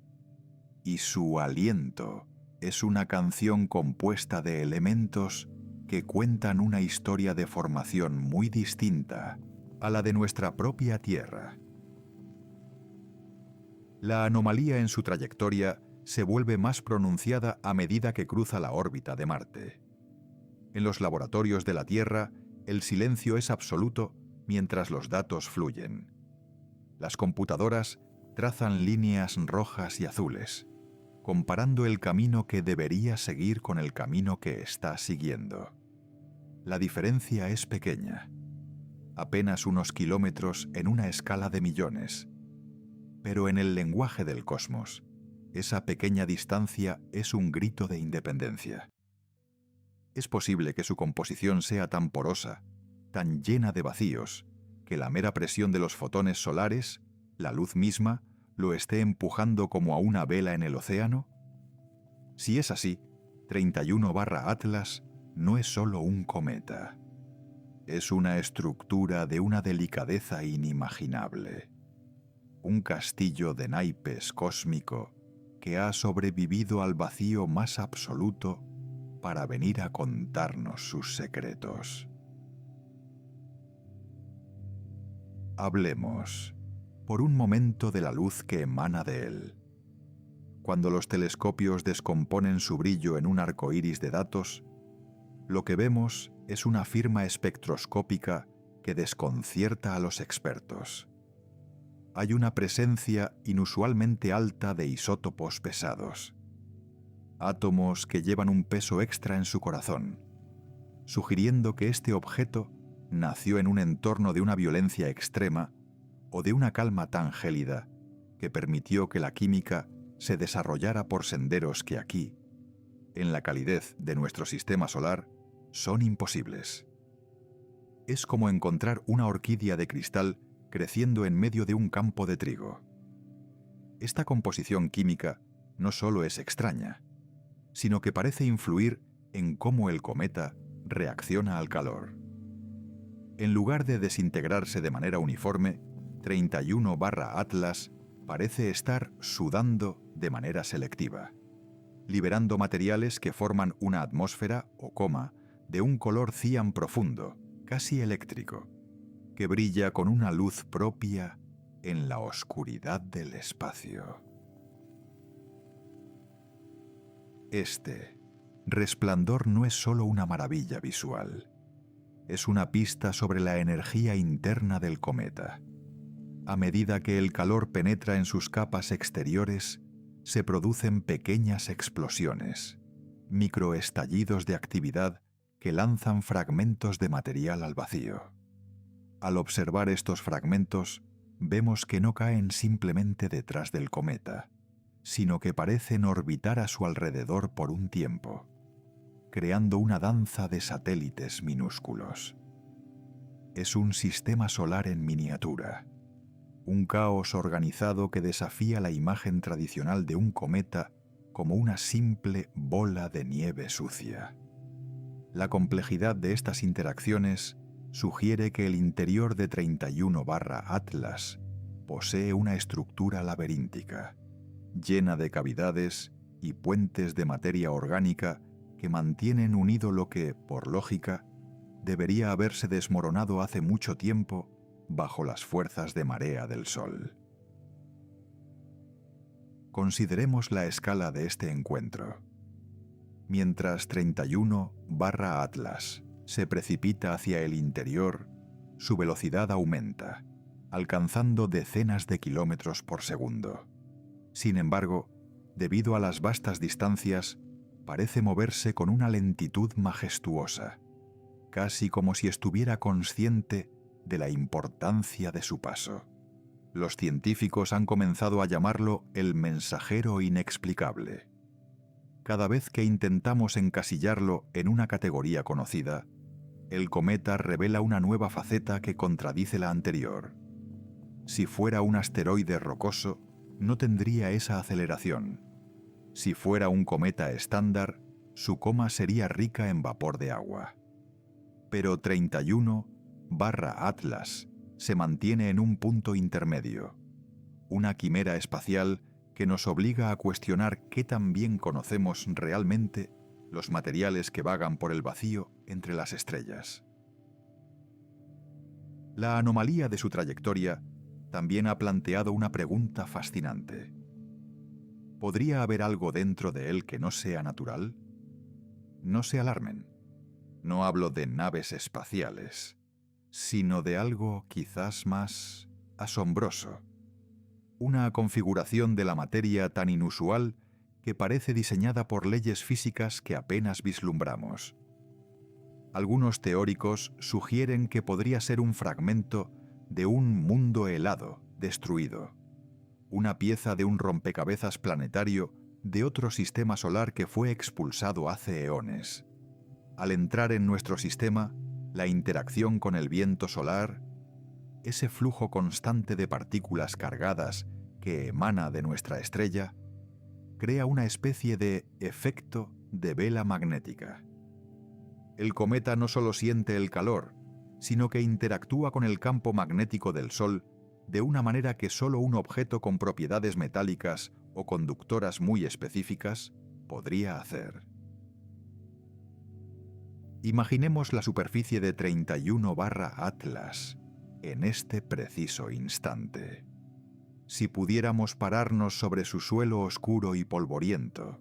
y su aliento es una canción compuesta de elementos que cuentan una historia de formación muy distinta a la de nuestra propia Tierra. La anomalía en su trayectoria se vuelve más pronunciada a medida que cruza la órbita de Marte. En los laboratorios de la Tierra El silencio es absoluto mientras los datos fluyen. Las computadoras trazan líneas rojas y azules, comparando el camino que debería seguir con el camino que está siguiendo. La diferencia es pequeña, apenas unos kilómetros en una escala de millones, pero en el lenguaje del cosmos, esa pequeña distancia es un grito de independencia. Es posible que su composición sea tan porosa, tan llena de vacíos, que la mera presión de los fotones solares, la luz misma, lo esté empujando como a una vela en el océano. Si es así, 31/Atlas no es solo un cometa. Es una estructura de una delicadeza inimaginable. Un castillo de naipes cósmico que ha sobrevivido al vacío más absoluto para venir a contarnos sus secretos. Hablemos, por un momento, de la luz que emana de él. Cuando los telescopios descomponen su brillo en un arco iris de datos, lo que vemos es una firma espectroscópica que desconcierta a los expertos. Hay una presencia inusualmente alta de isótopos pesados, átomos que llevan un peso extra en su corazón, sugiriendo que este objeto nació en un entorno de una violencia extrema o de una calma tan gélida que permitió que la química se desarrollara por senderos que aquí, en la calidez de nuestro sistema solar, son imposibles. Es como encontrar una orquídea de cristal creciendo en medio de un campo de trigo. Esta composición química no solo es extraña, sino que parece influir en cómo el cometa reacciona al calor. En lugar de desintegrarse de manera uniforme, 31/Atlas parece estar sudando de manera selectiva, liberando materiales que forman una atmósfera o coma de un color cian profundo, casi eléctrico, que brilla con una luz propia en la oscuridad del espacio. Este resplandor no es solo una maravilla visual, es una pista sobre la energía interna del cometa. A medida que el calor penetra en sus capas exteriores, se producen pequeñas explosiones, microestallidos de actividad que lanzan fragmentos de material al vacío. Al observar estos fragmentos, vemos que no caen simplemente detrás del cometa, sino que parecen orbitar a su alrededor por un tiempo, creando una danza de satélites minúsculos. Es un sistema solar en miniatura, un caos organizado que desafía la imagen tradicional de un cometa como una simple bola de nieve sucia. La complejidad de estas interacciones sugiere que el interior de 31/Atlas posee una estructura laberíntica, llena de cavidades y puentes de materia orgánica que mantienen unido lo que, por lógica, debería haberse desmoronado hace mucho tiempo bajo las fuerzas de marea del Sol. Consideremos la escala de este encuentro. Mientras 31/Atlas se precipita hacia el interior, su velocidad aumenta, alcanzando decenas de kilómetros por segundo. Sin embargo, debido a las vastas distancias, parece moverse con una lentitud majestuosa, casi como si estuviera consciente de la importancia de su paso. Los científicos han comenzado a llamarlo el mensajero inexplicable. Cada vez que intentamos encasillarlo en una categoría conocida, el cometa revela una nueva faceta que contradice la anterior. Si fuera un asteroide rocoso, no tendría esa aceleración. Si fuera un cometa estándar, su coma sería rica en vapor de agua. Pero 31/Atlas se mantiene en un punto intermedio, una quimera espacial que nos obliga a cuestionar qué tan bien conocemos realmente los materiales que vagan por el vacío entre las estrellas. La anomalía de su trayectoria también ha planteado una pregunta fascinante. ¿Podría haber algo dentro de él que no sea natural? No se alarmen. No hablo de naves espaciales, sino de algo quizás más asombroso. Una configuración de la materia tan inusual que parece diseñada por leyes físicas que apenas vislumbramos. Algunos teóricos sugieren que podría ser un fragmento de un mundo helado, destruido, una pieza de un rompecabezas planetario de otro sistema solar que fue expulsado hace eones. Al entrar en nuestro sistema, la interacción con el viento solar, ese flujo constante de partículas cargadas que emana de nuestra estrella, crea una especie de efecto de vela magnética. El cometa no solo siente el calor, sino que interactúa con el campo magnético del Sol de una manera que solo un objeto con propiedades metálicas o conductoras muy específicas podría hacer. Imaginemos la superficie de 31/Atlas en este preciso instante. Si pudiéramos pararnos sobre su suelo oscuro y polvoriento,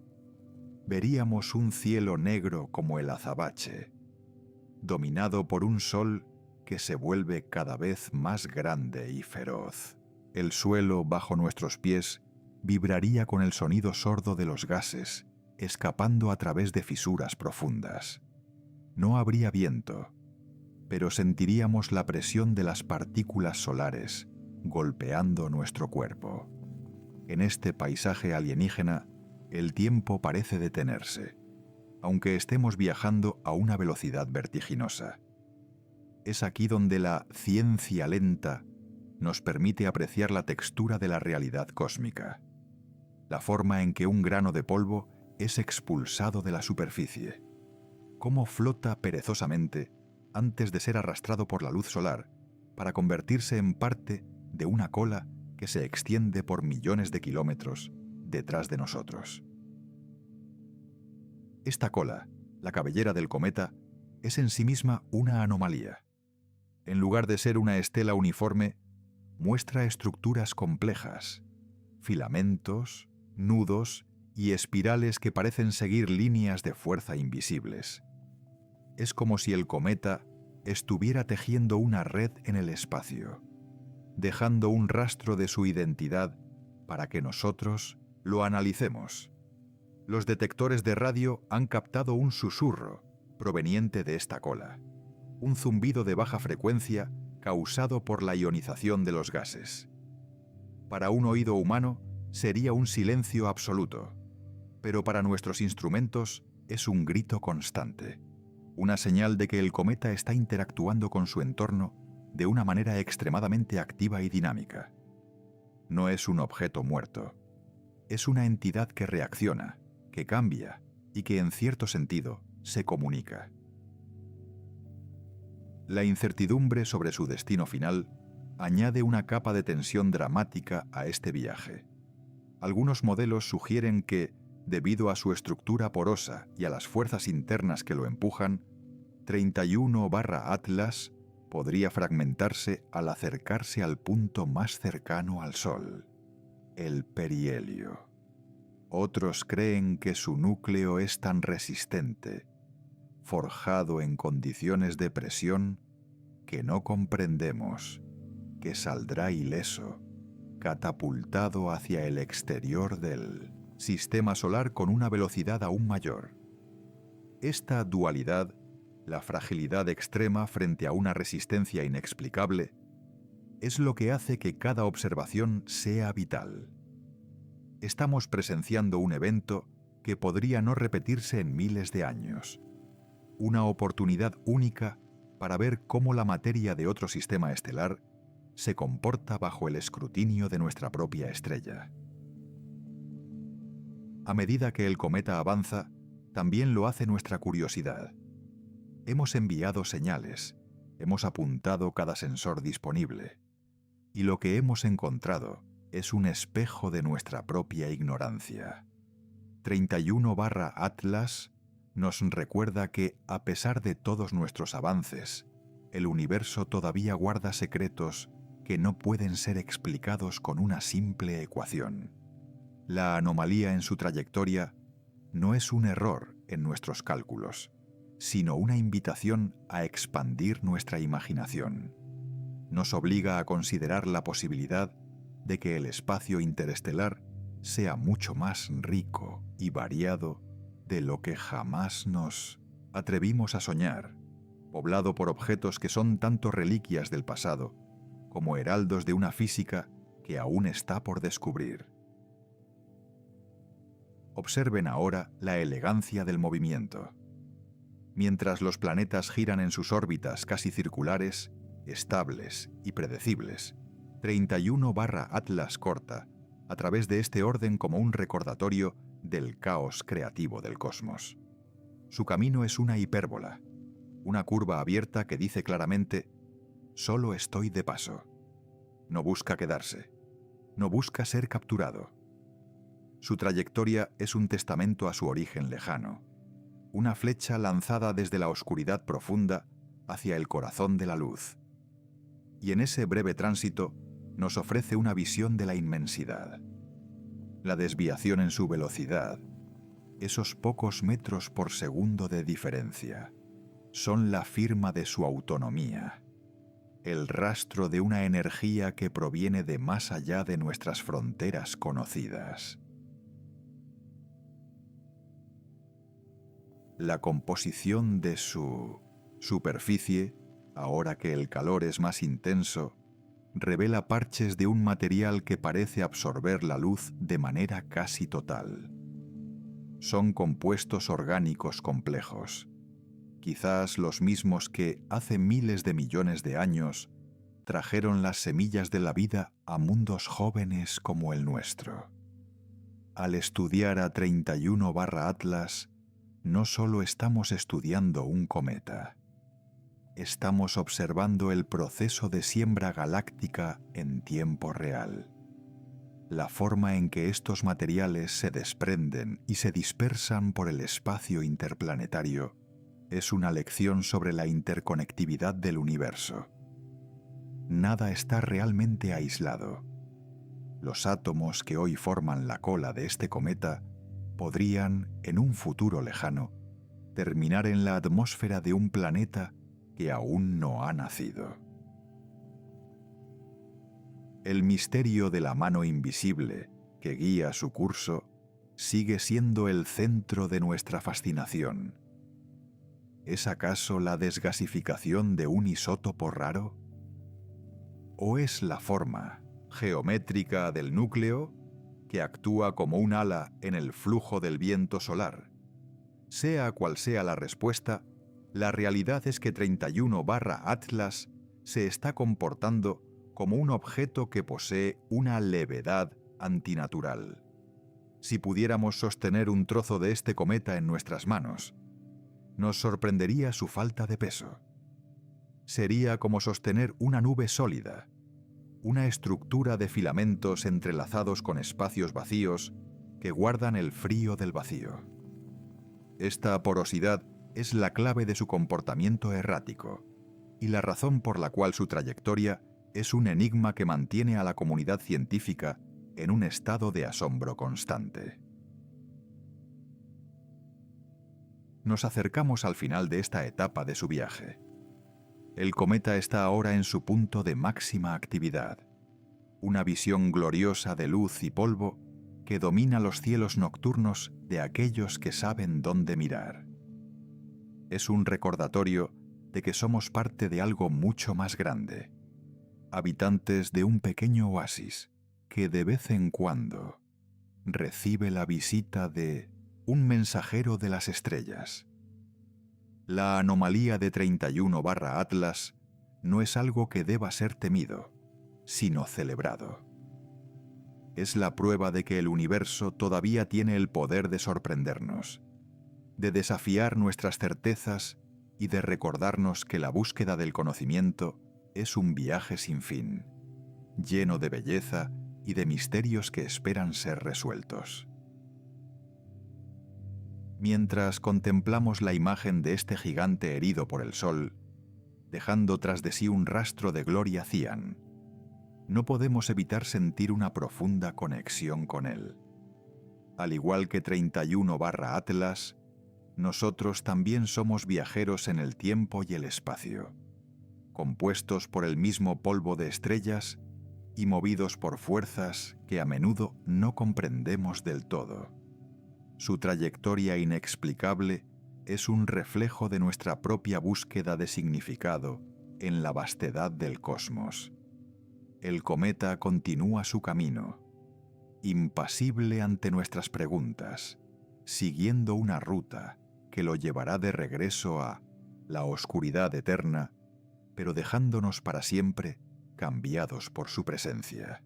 veríamos un cielo negro como el azabache, dominado por un sol que se vuelve cada vez más grande y feroz. El suelo bajo nuestros pies vibraría con el sonido sordo de los gases, escapando a través de fisuras profundas. No habría viento, pero sentiríamos la presión de las partículas solares golpeando nuestro cuerpo. En este paisaje alienígena, el tiempo parece detenerse, aunque estemos viajando a una velocidad vertiginosa. Es aquí donde la ciencia lenta nos permite apreciar la textura de la realidad cósmica, la forma en que un grano de polvo es expulsado de la superficie, cómo flota perezosamente antes de ser arrastrado por la luz solar para convertirse en parte de una cola que se extiende por millones de kilómetros detrás de nosotros. Esta cola, la cabellera del cometa, es en sí misma una anomalía. En lugar de ser una estela uniforme, muestra estructuras complejas, filamentos, nudos y espirales que parecen seguir líneas de fuerza invisibles. Es como si el cometa estuviera tejiendo una red en el espacio, dejando un rastro de su identidad para que nosotros lo analicemos. Los detectores de radio han captado un susurro proveniente de esta cola, un zumbido de baja frecuencia causado por la ionización de los gases. Para un oído humano sería un silencio absoluto, pero para nuestros instrumentos es un grito constante, una señal de que el cometa está interactuando con su entorno de una manera extremadamente activa y dinámica. No es un objeto muerto, es una entidad que reacciona, que cambia y que en cierto sentido se comunica. La incertidumbre sobre su destino final añade una capa de tensión dramática a este viaje. Algunos modelos sugieren que, debido a su estructura porosa y a las fuerzas internas que lo empujan, 31/Atlas podría fragmentarse al acercarse al punto más cercano al Sol, el perihelio. Otros creen que su núcleo es tan resistente, forjado en condiciones de presión que no comprendemos, que saldrá ileso, catapultado hacia el exterior del sistema solar con una velocidad aún mayor. Esta dualidad, la fragilidad extrema frente a una resistencia inexplicable, es lo que hace que cada observación sea vital. Estamos presenciando un evento que podría no repetirse en miles de años, una oportunidad única para ver cómo la materia de otro sistema estelar se comporta bajo el escrutinio de nuestra propia estrella. A medida que el cometa avanza, también lo hace nuestra curiosidad. Hemos enviado señales, hemos apuntado cada sensor disponible, y lo que hemos encontrado es un espejo de nuestra propia ignorancia. 31/Atlas nos recuerda que, a pesar de todos nuestros avances, el universo todavía guarda secretos que no pueden ser explicados con una simple ecuación. La anomalía en su trayectoria no es un error en nuestros cálculos, sino una invitación a expandir nuestra imaginación. Nos obliga a considerar la posibilidad de que el espacio interestelar sea mucho más rico y variado de lo que jamás nos atrevimos a soñar, poblado por objetos que son tanto reliquias del pasado como heraldos de una física que aún está por descubrir. Observen ahora la elegancia del movimiento. Mientras los planetas giran en sus órbitas casi circulares, estables y predecibles, 31/Atlas corta a través de este orden como un recordatorio del caos creativo del cosmos. Su camino es una hipérbola, una curva abierta que dice claramente: solo estoy de paso. No busca quedarse, no busca ser capturado. Su trayectoria es un testamento a su origen lejano, una flecha lanzada desde la oscuridad profunda hacia el corazón de la luz. Y en ese breve tránsito nos ofrece una visión de la inmensidad. La desviación en su velocidad, esos pocos metros por segundo de diferencia, son la firma de su autonomía, el rastro de una energía que proviene de más allá de nuestras fronteras conocidas. La composición de su superficie, ahora que el calor es más intenso, revela parches de un material que parece absorber la luz de manera casi total. Son compuestos orgánicos complejos, quizás los mismos que hace miles de millones de años trajeron las semillas de la vida a mundos jóvenes como el nuestro. Al estudiar a 31/Atlas, no solo estamos estudiando un cometa, estamos observando el proceso de siembra galáctica en tiempo real. La forma en que estos materiales se desprenden y se dispersan por el espacio interplanetario es una lección sobre la interconectividad del universo. Nada está realmente aislado. Los átomos que hoy forman la cola de este cometa podrían, en un futuro lejano, terminar en la atmósfera de un planeta que aún no ha nacido. El misterio de la mano invisible que guía su curso sigue siendo el centro de nuestra fascinación. ¿Es acaso la desgasificación de un isótopo raro? ¿O es la forma geométrica del núcleo que actúa como un ala en el flujo del viento solar? Sea cual sea la respuesta, la realidad es que 31/Atlas se está comportando como un objeto que posee una levedad antinatural. Si pudiéramos sostener un trozo de este cometa en nuestras manos, nos sorprendería su falta de peso. Sería como sostener una nube sólida, una estructura de filamentos entrelazados con espacios vacíos que guardan el frío del vacío. Esta porosidad es la clave de su comportamiento errático y la razón por la cual su trayectoria es un enigma que mantiene a la comunidad científica en un estado de asombro constante. Nos acercamos al final de esta etapa de su viaje. El cometa está ahora en su punto de máxima actividad, una visión gloriosa de luz y polvo que domina los cielos nocturnos de aquellos que saben dónde mirar. Es un recordatorio de que somos parte de algo mucho más grande, habitantes de un pequeño oasis que de vez en cuando recibe la visita de un mensajero de las estrellas. La anomalía de 31/Atlas no es algo que deba ser temido, sino celebrado. Es la prueba de que el universo todavía tiene el poder de sorprendernos, de desafiar nuestras certezas y de recordarnos que la búsqueda del conocimiento es un viaje sin fin, lleno de belleza y de misterios que esperan ser resueltos. Mientras contemplamos la imagen de este gigante herido por el sol, dejando tras de sí un rastro de gloria cian, no podemos evitar sentir una profunda conexión con él. Al igual que 31/Atlas, nosotros también somos viajeros en el tiempo y el espacio, compuestos por el mismo polvo de estrellas y movidos por fuerzas que a menudo no comprendemos del todo. Su trayectoria inexplicable es un reflejo de nuestra propia búsqueda de significado en la vastedad del cosmos. El cometa continúa su camino, impasible ante nuestras preguntas, siguiendo una ruta que lo llevará de regreso a la oscuridad eterna, pero dejándonos para siempre cambiados por su presencia.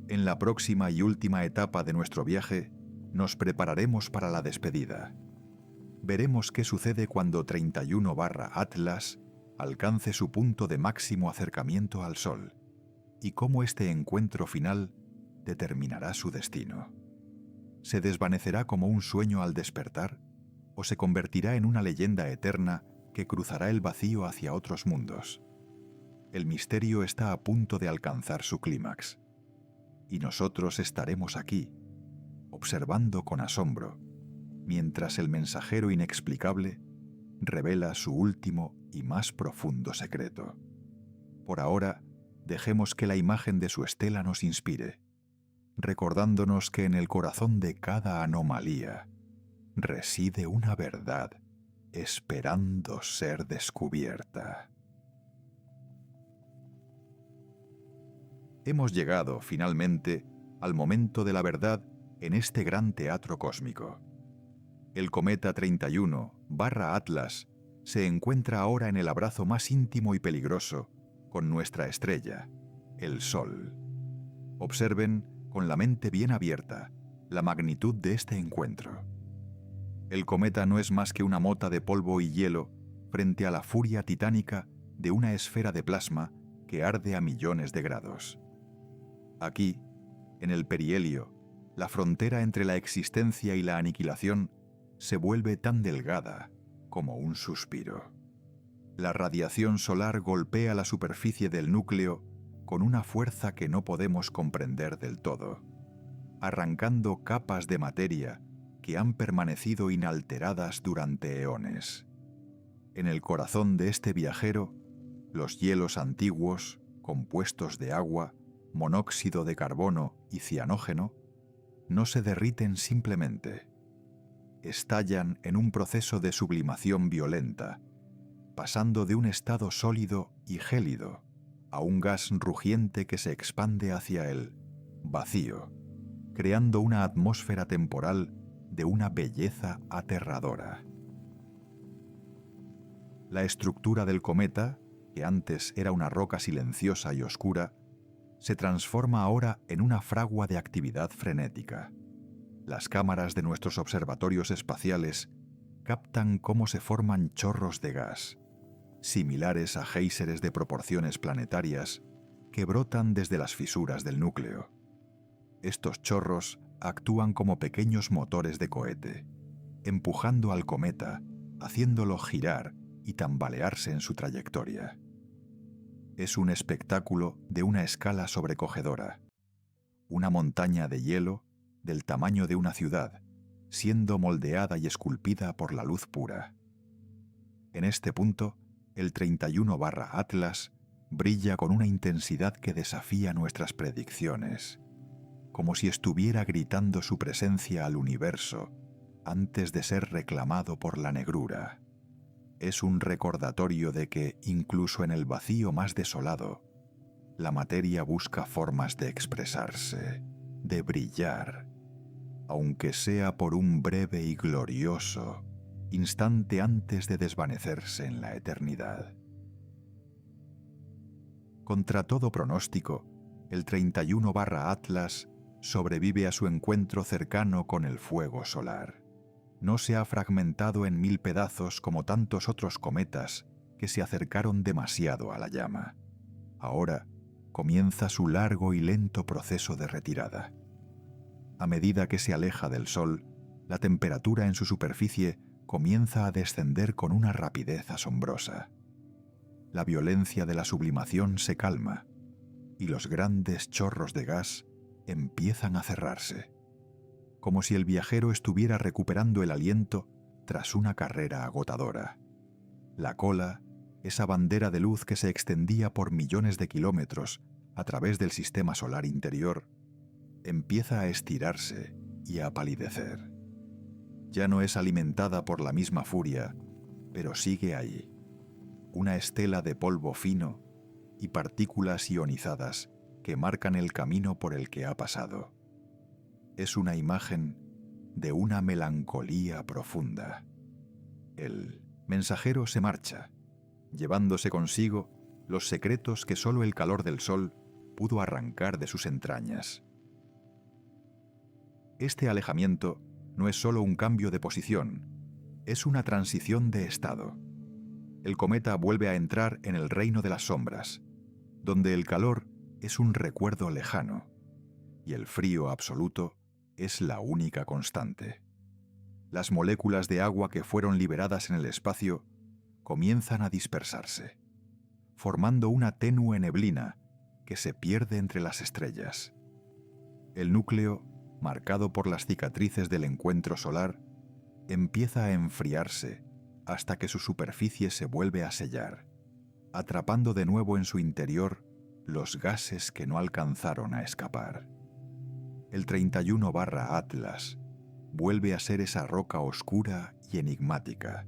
En la próxima y última etapa de nuestro viaje, nos prepararemos para la despedida. Veremos qué sucede cuando 31/Atlas alcance su punto de máximo acercamiento al Sol y cómo este encuentro final determinará su destino. ¿Se desvanecerá como un sueño al despertar o se convertirá en una leyenda eterna que cruzará el vacío hacia otros mundos? El misterio está a punto de alcanzar su clímax y nosotros estaremos aquí, observando con asombro, mientras el mensajero inexplicable revela su último y más profundo secreto. Por ahora, dejemos que la imagen de su estela nos inspire, recordándonos que en el corazón de cada anomalía reside una verdad esperando ser descubierta. Hemos llegado, finalmente, al momento de la verdad en este gran teatro cósmico. El cometa 31/Atlas se encuentra ahora en el abrazo más íntimo y peligroso con nuestra estrella, el Sol. Observen, con la mente bien abierta, la magnitud de este encuentro. El cometa no es más que una mota de polvo y hielo frente a la furia titánica de una esfera de plasma que arde a millones de grados. Aquí, en el perihelio, la frontera entre la existencia y la aniquilación se vuelve tan delgada como un suspiro. La radiación solar golpea la superficie del núcleo con una fuerza que no podemos comprender del todo, arrancando capas de materia que han permanecido inalteradas durante eones. En el corazón de este viajero, los hielos antiguos, compuestos de agua, monóxido de carbono y cianógeno, no se derriten simplemente. Estallan en un proceso de sublimación violenta, pasando de un estado sólido y gélido a un gas rugiente que se expande hacia el vacío, creando una atmósfera temporal de una belleza aterradora. La estructura del cometa, que antes era una roca silenciosa y oscura, se transforma ahora en una fragua de actividad frenética. Las cámaras de nuestros observatorios espaciales captan cómo se forman chorros de gas, similares a géiseres de proporciones planetarias, que brotan desde las fisuras del núcleo. Estos chorros actúan como pequeños motores de cohete, empujando al cometa, haciéndolo girar y tambalearse en su trayectoria. Es un espectáculo de una escala sobrecogedora. Una montaña de hielo del tamaño de una ciudad, siendo moldeada y esculpida por la luz pura. En este punto, el 31/Atlas brilla con una intensidad que desafía nuestras predicciones, como si estuviera gritando su presencia al universo antes de ser reclamado por la negrura. Es un recordatorio de que, incluso en el vacío más desolado, la materia busca formas de expresarse, de brillar, aunque sea por un breve y glorioso instante antes de desvanecerse en la eternidad. Contra todo pronóstico, el 31/Atlas sobrevive a su encuentro cercano con el fuego solar. No se ha fragmentado en 1000 pedazos como tantos otros cometas que se acercaron demasiado a la llama. Ahora comienza su largo y lento proceso de retirada. A medida que se aleja del Sol, la temperatura en su superficie comienza a descender con una rapidez asombrosa. La violencia de la sublimación se calma y los grandes chorros de gas empiezan a cerrarse. como si el viajero estuviera recuperando el aliento tras una carrera agotadora. La cola, esa bandera de luz que se extendía por millones de kilómetros a través del sistema solar interior, empieza a estirarse y a palidecer. Ya no es alimentada por la misma furia, pero sigue ahí, una estela de polvo fino y partículas ionizadas que marcan el camino por el que ha pasado. Es una imagen de una melancolía profunda. El mensajero se marcha, llevándose consigo los secretos que solo el calor del sol pudo arrancar de sus entrañas. Este alejamiento no es solo un cambio de posición, es una transición de estado. El cometa vuelve a entrar en el reino de las sombras, donde el calor es un recuerdo lejano y el frío absoluto es la única constante. Las moléculas de agua que fueron liberadas en el espacio comienzan a dispersarse, formando una tenue neblina que se pierde entre las estrellas. El núcleo, marcado por las cicatrices del encuentro solar, empieza a enfriarse hasta que su superficie se vuelve a sellar, atrapando de nuevo en su interior los gases que no alcanzaron a escapar. El 31/Atlas vuelve a ser esa roca oscura y enigmática,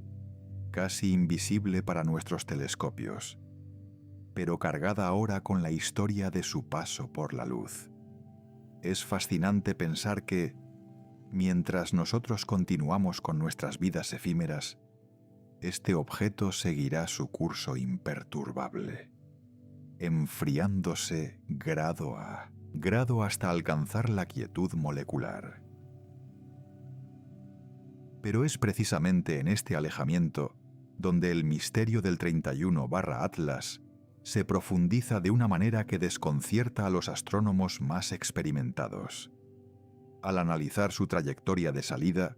casi invisible para nuestros telescopios, pero cargada ahora con la historia de su paso por la luz. Es fascinante pensar que, mientras nosotros continuamos con nuestras vidas efímeras, este objeto seguirá su curso imperturbable, enfriándose grado a grado hasta alcanzar la quietud molecular. Pero es precisamente en este alejamiento donde el misterio del 31/Atlas se profundiza de una manera que desconcierta a los astrónomos más experimentados. Al analizar su trayectoria de salida,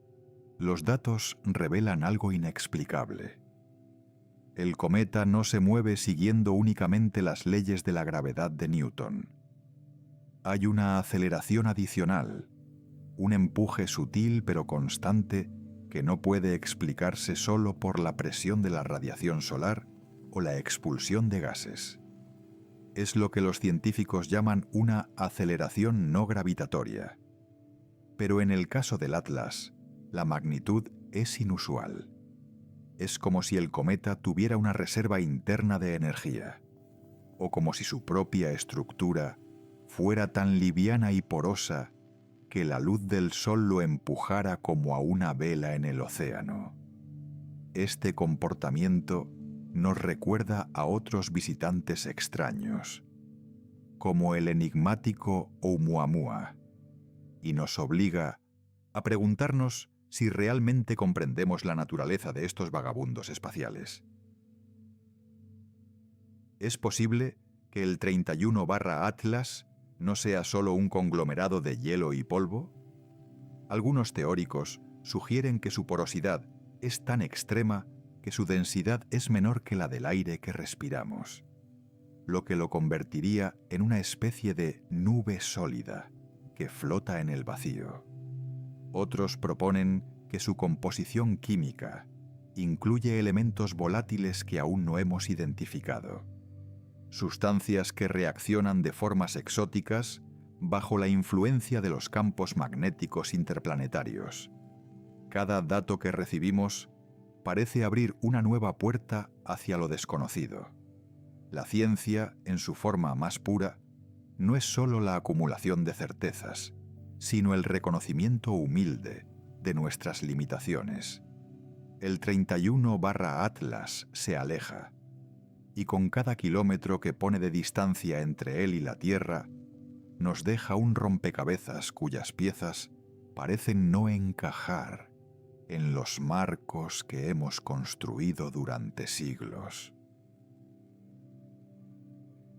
los datos revelan algo inexplicable. El cometa no se mueve siguiendo únicamente las leyes de la gravedad de Newton. Hay una aceleración adicional, un empuje sutil pero constante que no puede explicarse solo por la presión de la radiación solar o la expulsión de gases. Es lo que los científicos llaman una aceleración no gravitatoria. Pero en el caso del Atlas, la magnitud es inusual. Es como si el cometa tuviera una reserva interna de energía, o como si su propia estructura fuera tan liviana y porosa que la luz del sol lo empujara como a una vela en el océano. Este comportamiento nos recuerda a otros visitantes extraños, como el enigmático Oumuamua, y nos obliga a preguntarnos si realmente comprendemos la naturaleza de estos vagabundos espaciales. ¿Es posible que el 31/Atlas no sea solo un conglomerado de hielo y polvo? Algunos teóricos sugieren que su porosidad es tan extrema que su densidad es menor que la del aire que respiramos, lo que lo convertiría en una especie de nube sólida que flota en el vacío. Otros proponen que su composición química incluye elementos volátiles que aún no hemos identificado, sustancias que reaccionan de formas exóticas bajo la influencia de los campos magnéticos interplanetarios. Cada dato que recibimos parece abrir una nueva puerta hacia lo desconocido. La ciencia, en su forma más pura, no es solo la acumulación de certezas, sino el reconocimiento humilde de nuestras limitaciones. El 31/Atlas se aleja, y con cada kilómetro que pone de distancia entre él y la Tierra, nos deja un rompecabezas cuyas piezas parecen no encajar en los marcos que hemos construido durante siglos.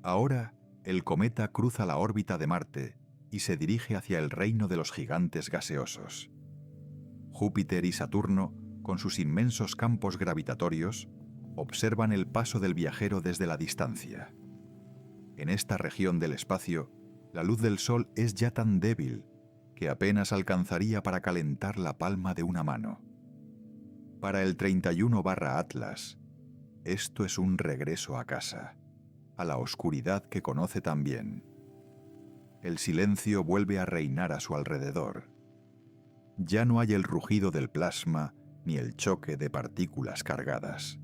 Ahora, el cometa cruza la órbita de Marte y se dirige hacia el reino de los gigantes gaseosos. Júpiter y Saturno, con sus inmensos campos gravitatorios, observan el paso del viajero desde la distancia. En esta región del espacio, la luz del Sol es ya tan débil que que apenas alcanzaría para calentar la palma de una mano. Para el 31/Atlas, esto es un regreso a casa, a la oscuridad que conoce tan bien. El silencio vuelve a reinar a su alrededor. Ya no hay el rugido del plasma ni el choque de partículas cargadas.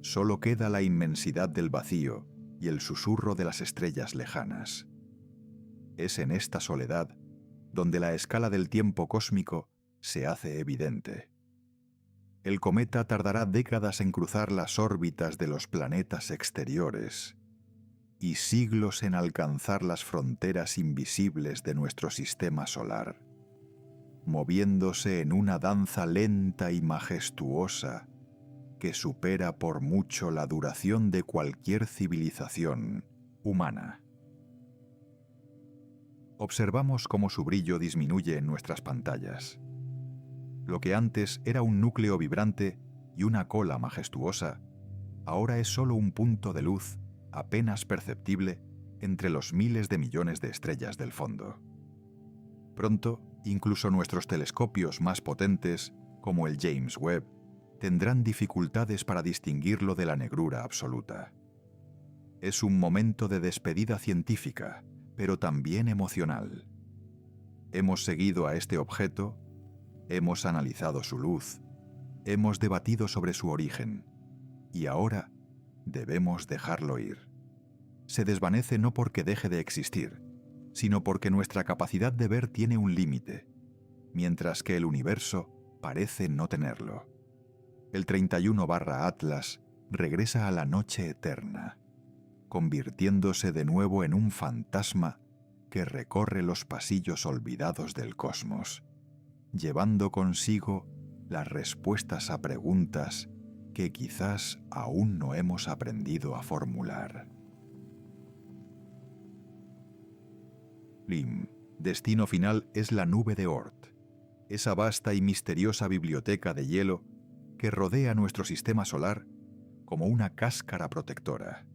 Solo queda la inmensidad del vacío y el susurro de las estrellas lejanas. Es en esta soledad donde la escala del tiempo cósmico se hace evidente. El cometa tardará décadas en cruzar las órbitas de los planetas exteriores y siglos en alcanzar las fronteras invisibles de nuestro sistema solar, moviéndose en una danza lenta y majestuosa que supera por mucho la duración de cualquier civilización humana. Observamos cómo su brillo disminuye en nuestras pantallas. Lo que antes era un núcleo vibrante y una cola majestuosa, ahora es solo un punto de luz apenas perceptible entre los miles de millones de estrellas del fondo. Pronto, incluso nuestros telescopios más potentes, como el James Webb, tendrán dificultades para distinguirlo de la negrura absoluta. Es un momento de despedida científica, pero también emocional. Hemos seguido a este objeto, hemos analizado su luz, hemos debatido sobre su origen, y ahora debemos dejarlo ir. Se desvanece no porque deje de existir, sino porque nuestra capacidad de ver tiene un límite, mientras que el universo parece no tenerlo. El 31/Atlas regresa a la noche eterna, convirtiéndose de nuevo en un fantasma que recorre los pasillos olvidados del cosmos, llevando consigo las respuestas a preguntas que quizás aún no hemos aprendido a formular. LIM, destino final es la nube de Oort, esa vasta y misteriosa biblioteca de hielo que rodea nuestro sistema solar como una cáscara protectora.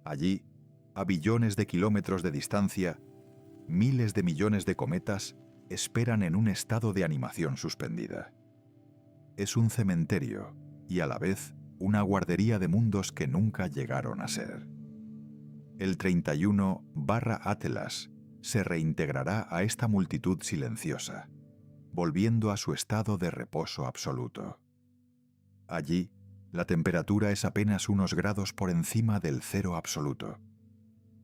Allí, a billones de kilómetros de distancia, miles de millones de cometas esperan en un estado de animación suspendida. Es un cementerio y a la vez una guardería de mundos que nunca llegaron a ser. El 31/Atlas se reintegrará a esta multitud silenciosa, volviendo a su estado de reposo absoluto. Allí, la temperatura es apenas unos grados por encima del cero absoluto,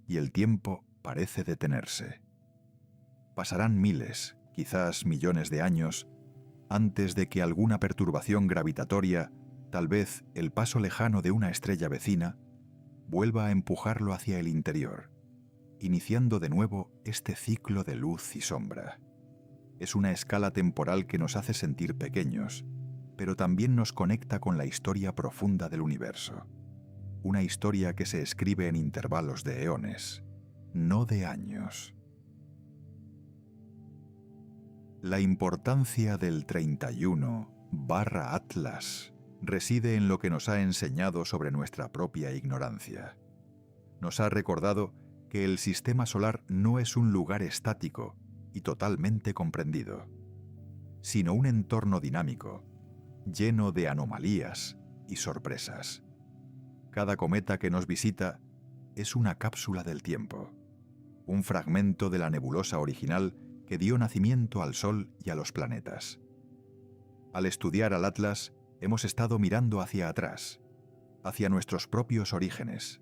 y el tiempo parece detenerse. Pasarán miles, quizás millones de años, antes de que alguna perturbación gravitatoria, tal vez el paso lejano de una estrella vecina, vuelva a empujarlo hacia el interior, iniciando de nuevo este ciclo de luz y sombra. Es una escala temporal que nos hace sentir pequeños, pero también nos conecta con la historia profunda del universo. Una historia que se escribe en intervalos de eones, no de años. La importancia del 31/Atlas reside en lo que nos ha enseñado sobre nuestra propia ignorancia. Nos ha recordado que el sistema solar no es un lugar estático y totalmente comprendido, sino un entorno dinámico, lleno de anomalías y sorpresas. Cada cometa que nos visita es una cápsula del tiempo, un fragmento de la nebulosa original que dio nacimiento al Sol y a los planetas. Al estudiar al Atlas, hemos estado mirando hacia atrás, hacia nuestros propios orígenes,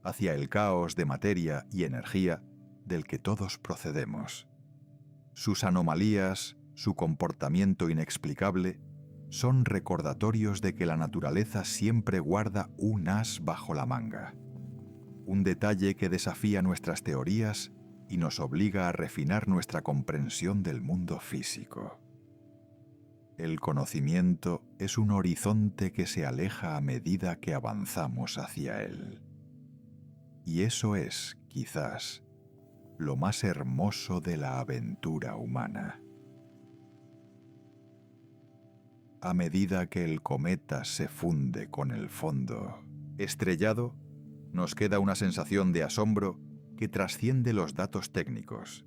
hacia el caos de materia y energía del que todos procedemos. Sus anomalías, su comportamiento inexplicable, son recordatorios de que la naturaleza siempre guarda un as bajo la manga. Un detalle que desafía nuestras teorías y nos obliga a refinar nuestra comprensión del mundo físico. El conocimiento es un horizonte que se aleja a medida que avanzamos hacia él. Y eso es, quizás, lo más hermoso de la aventura humana. A medida que el cometa se funde con el fondo estrellado, nos queda una sensación de asombro que trasciende los datos técnicos.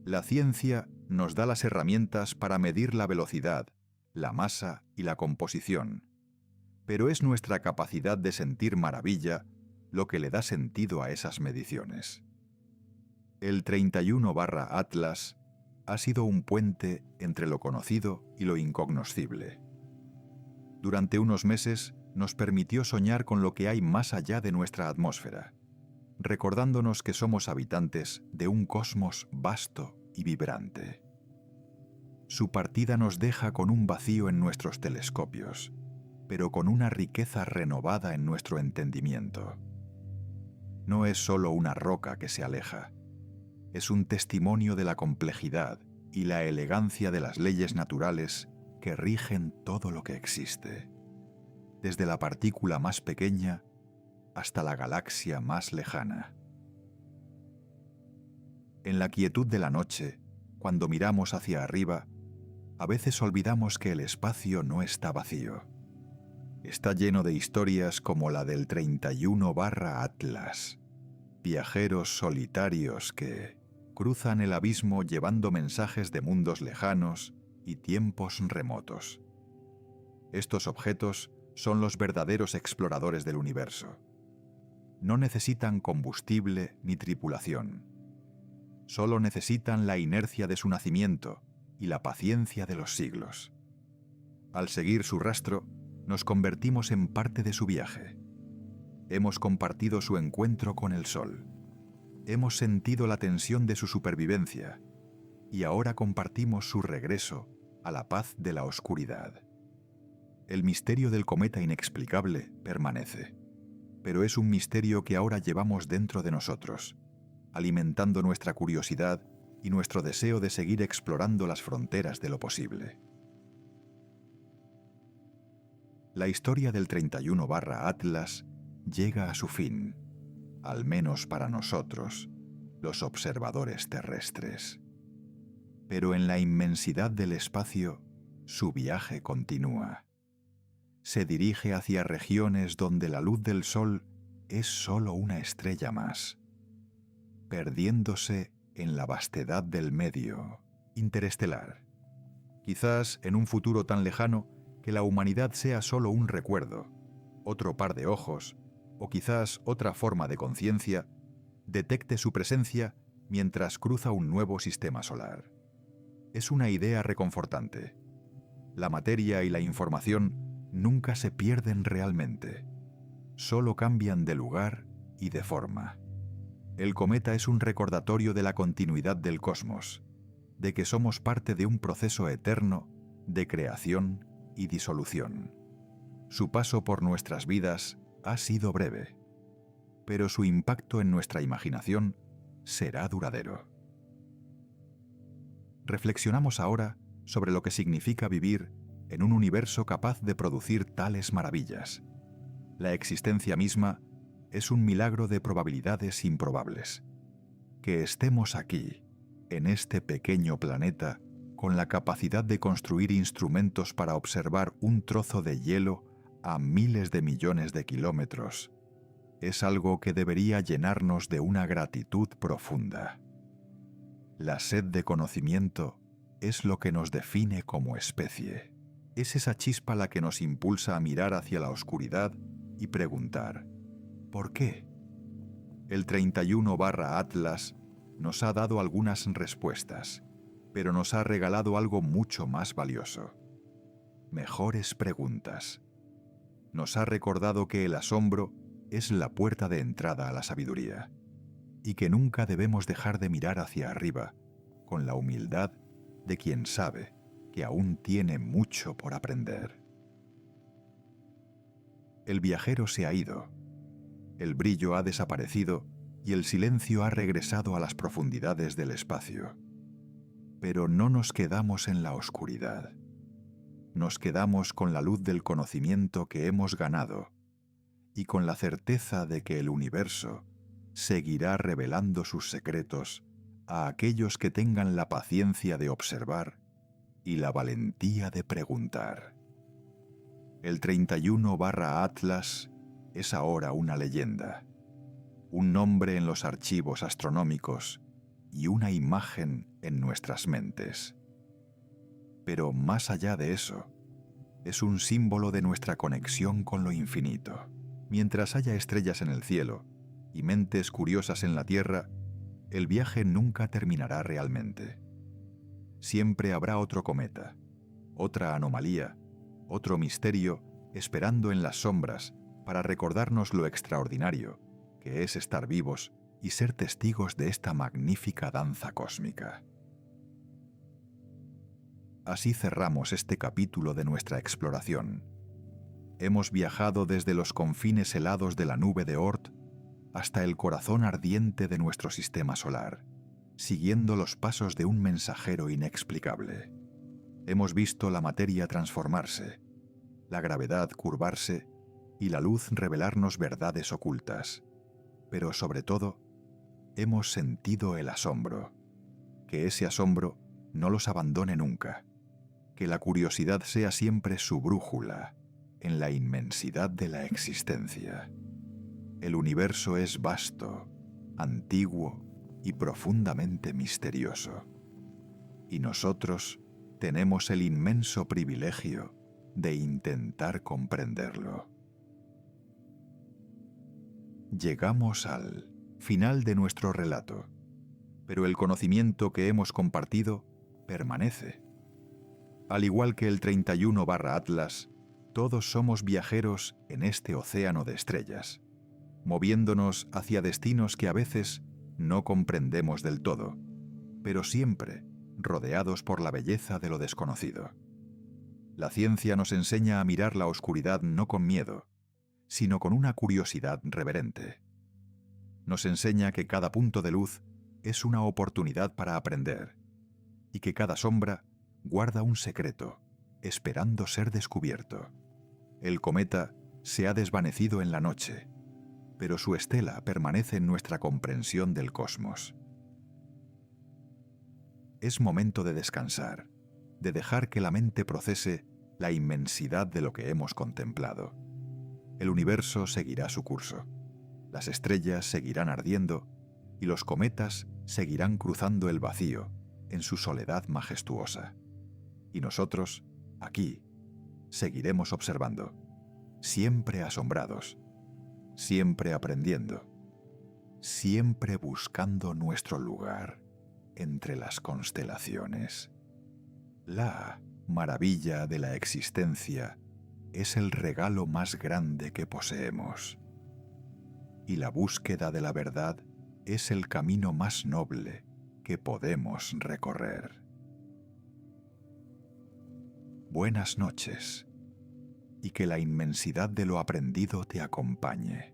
La ciencia nos da las herramientas para medir la velocidad, la masa y la composición, pero es nuestra capacidad de sentir maravilla lo que le da sentido a esas mediciones. El 31/Atlas ha sido un puente entre lo conocido y lo incognoscible. Durante unos meses nos permitió soñar con lo que hay más allá de nuestra atmósfera, recordándonos que somos habitantes de un cosmos vasto y vibrante. Su partida nos deja con un vacío en nuestros telescopios, pero con una riqueza renovada en nuestro entendimiento. No es solo una roca que se aleja, es un testimonio de la complejidad y la elegancia de las leyes naturales que rigen todo lo que existe, desde la partícula más pequeña hasta la galaxia más lejana. En la quietud de la noche, cuando miramos hacia arriba, a veces olvidamos que el espacio no está vacío. Está lleno de historias como la del 31/Atlas, viajeros solitarios que cruzan el abismo llevando mensajes de mundos lejanos y tiempos remotos. Estos objetos son los verdaderos exploradores del universo. No necesitan combustible ni tripulación. Solo necesitan la inercia de su nacimiento y la paciencia de los siglos. Al seguir su rastro, nos convertimos en parte de su viaje. Hemos compartido su encuentro con el Sol. Hemos sentido la tensión de su supervivencia y ahora compartimos su regreso a la paz de la oscuridad. El misterio del cometa inexplicable permanece, pero es un misterio que ahora llevamos dentro de nosotros, alimentando nuestra curiosidad y nuestro deseo de seguir explorando las fronteras de lo posible. La historia del 31/Atlas llega a su fin, al menos para nosotros, los observadores terrestres. Pero en la inmensidad del espacio, su viaje continúa. Se dirige hacia regiones donde la luz del Sol es solo una estrella más, perdiéndose en la vastedad del medio interestelar. Quizás en un futuro tan lejano que la humanidad sea solo un recuerdo, otro par de ojos, o quizás otra forma de conciencia, detecte su presencia mientras cruza un nuevo sistema solar. Es una idea reconfortante. La materia y la información nunca se pierden realmente, solo cambian de lugar y de forma. El cometa es un recordatorio de la continuidad del cosmos, de que somos parte de un proceso eterno de creación y disolución. Su paso por nuestras vidas ha sido breve, pero su impacto en nuestra imaginación será duradero. Reflexionamos ahora sobre lo que significa vivir en un universo capaz de producir tales maravillas. La existencia misma es un milagro de probabilidades improbables. Que estemos aquí, en este pequeño planeta, con la capacidad de construir instrumentos para observar un trozo de hielo a miles de millones de kilómetros, es algo que debería llenarnos de una gratitud profunda. La sed de conocimiento es lo que nos define como especie. Es esa chispa la que nos impulsa a mirar hacia la oscuridad y preguntar, ¿por qué? El 31/Atlas nos ha dado algunas respuestas, pero nos ha regalado algo mucho más valioso: mejores preguntas. Nos ha recordado que el asombro es la puerta de entrada a la sabiduría, y que nunca debemos dejar de mirar hacia arriba, con la humildad de quien sabe que aún tiene mucho por aprender. El viajero se ha ido, el brillo ha desaparecido y el silencio ha regresado a las profundidades del espacio. Pero no nos quedamos en la oscuridad. Nos quedamos con la luz del conocimiento que hemos ganado y con la certeza de que el universo seguirá revelando sus secretos a aquellos que tengan la paciencia de observar y la valentía de preguntar. El 31/Atlas es ahora una leyenda, un nombre en los archivos astronómicos y una imagen en nuestras mentes. Pero más allá de eso, es un símbolo de nuestra conexión con lo infinito. Mientras haya estrellas en el cielo y mentes curiosas en la tierra, el viaje nunca terminará realmente. Siempre habrá otro cometa, otra anomalía, otro misterio esperando en las sombras para recordarnos lo extraordinario que es estar vivos y ser testigos de esta magnífica danza cósmica. Así cerramos este capítulo de nuestra exploración. Hemos viajado desde los confines helados de la nube de Oort hasta el corazón ardiente de nuestro sistema solar, siguiendo los pasos de un mensajero inexplicable. Hemos visto la materia transformarse, la gravedad curvarse y la luz revelarnos verdades ocultas. Pero sobre todo, hemos sentido el asombro. Que ese asombro no los abandone nunca. Que la curiosidad sea siempre su brújula en la inmensidad de la existencia. El universo es vasto, antiguo y profundamente misterioso. Y nosotros tenemos el inmenso privilegio de intentar comprenderlo. Llegamos al final de nuestro relato, pero el conocimiento que hemos compartido permanece. Al igual que el 31/Atlas, todos somos viajeros en este océano de estrellas, moviéndonos hacia destinos que a veces no comprendemos del todo, pero siempre rodeados por la belleza de lo desconocido. La ciencia nos enseña a mirar la oscuridad no con miedo, sino con una curiosidad reverente. Nos enseña que cada punto de luz es una oportunidad para aprender, y que cada sombra guarda un secreto, esperando ser descubierto. El cometa se ha desvanecido en la noche, pero su estela permanece en nuestra comprensión del cosmos. Es momento de descansar, de dejar que la mente procese la inmensidad de lo que hemos contemplado. El universo seguirá su curso, las estrellas seguirán ardiendo y los cometas seguirán cruzando el vacío en su soledad majestuosa. Y nosotros, aquí, seguiremos observando, siempre asombrados, siempre aprendiendo, siempre buscando nuestro lugar entre las constelaciones. La maravilla de la existencia es el regalo más grande que poseemos, y la búsqueda de la verdad es el camino más noble que podemos recorrer. Buenas noches, y que la inmensidad de lo aprendido te acompañe.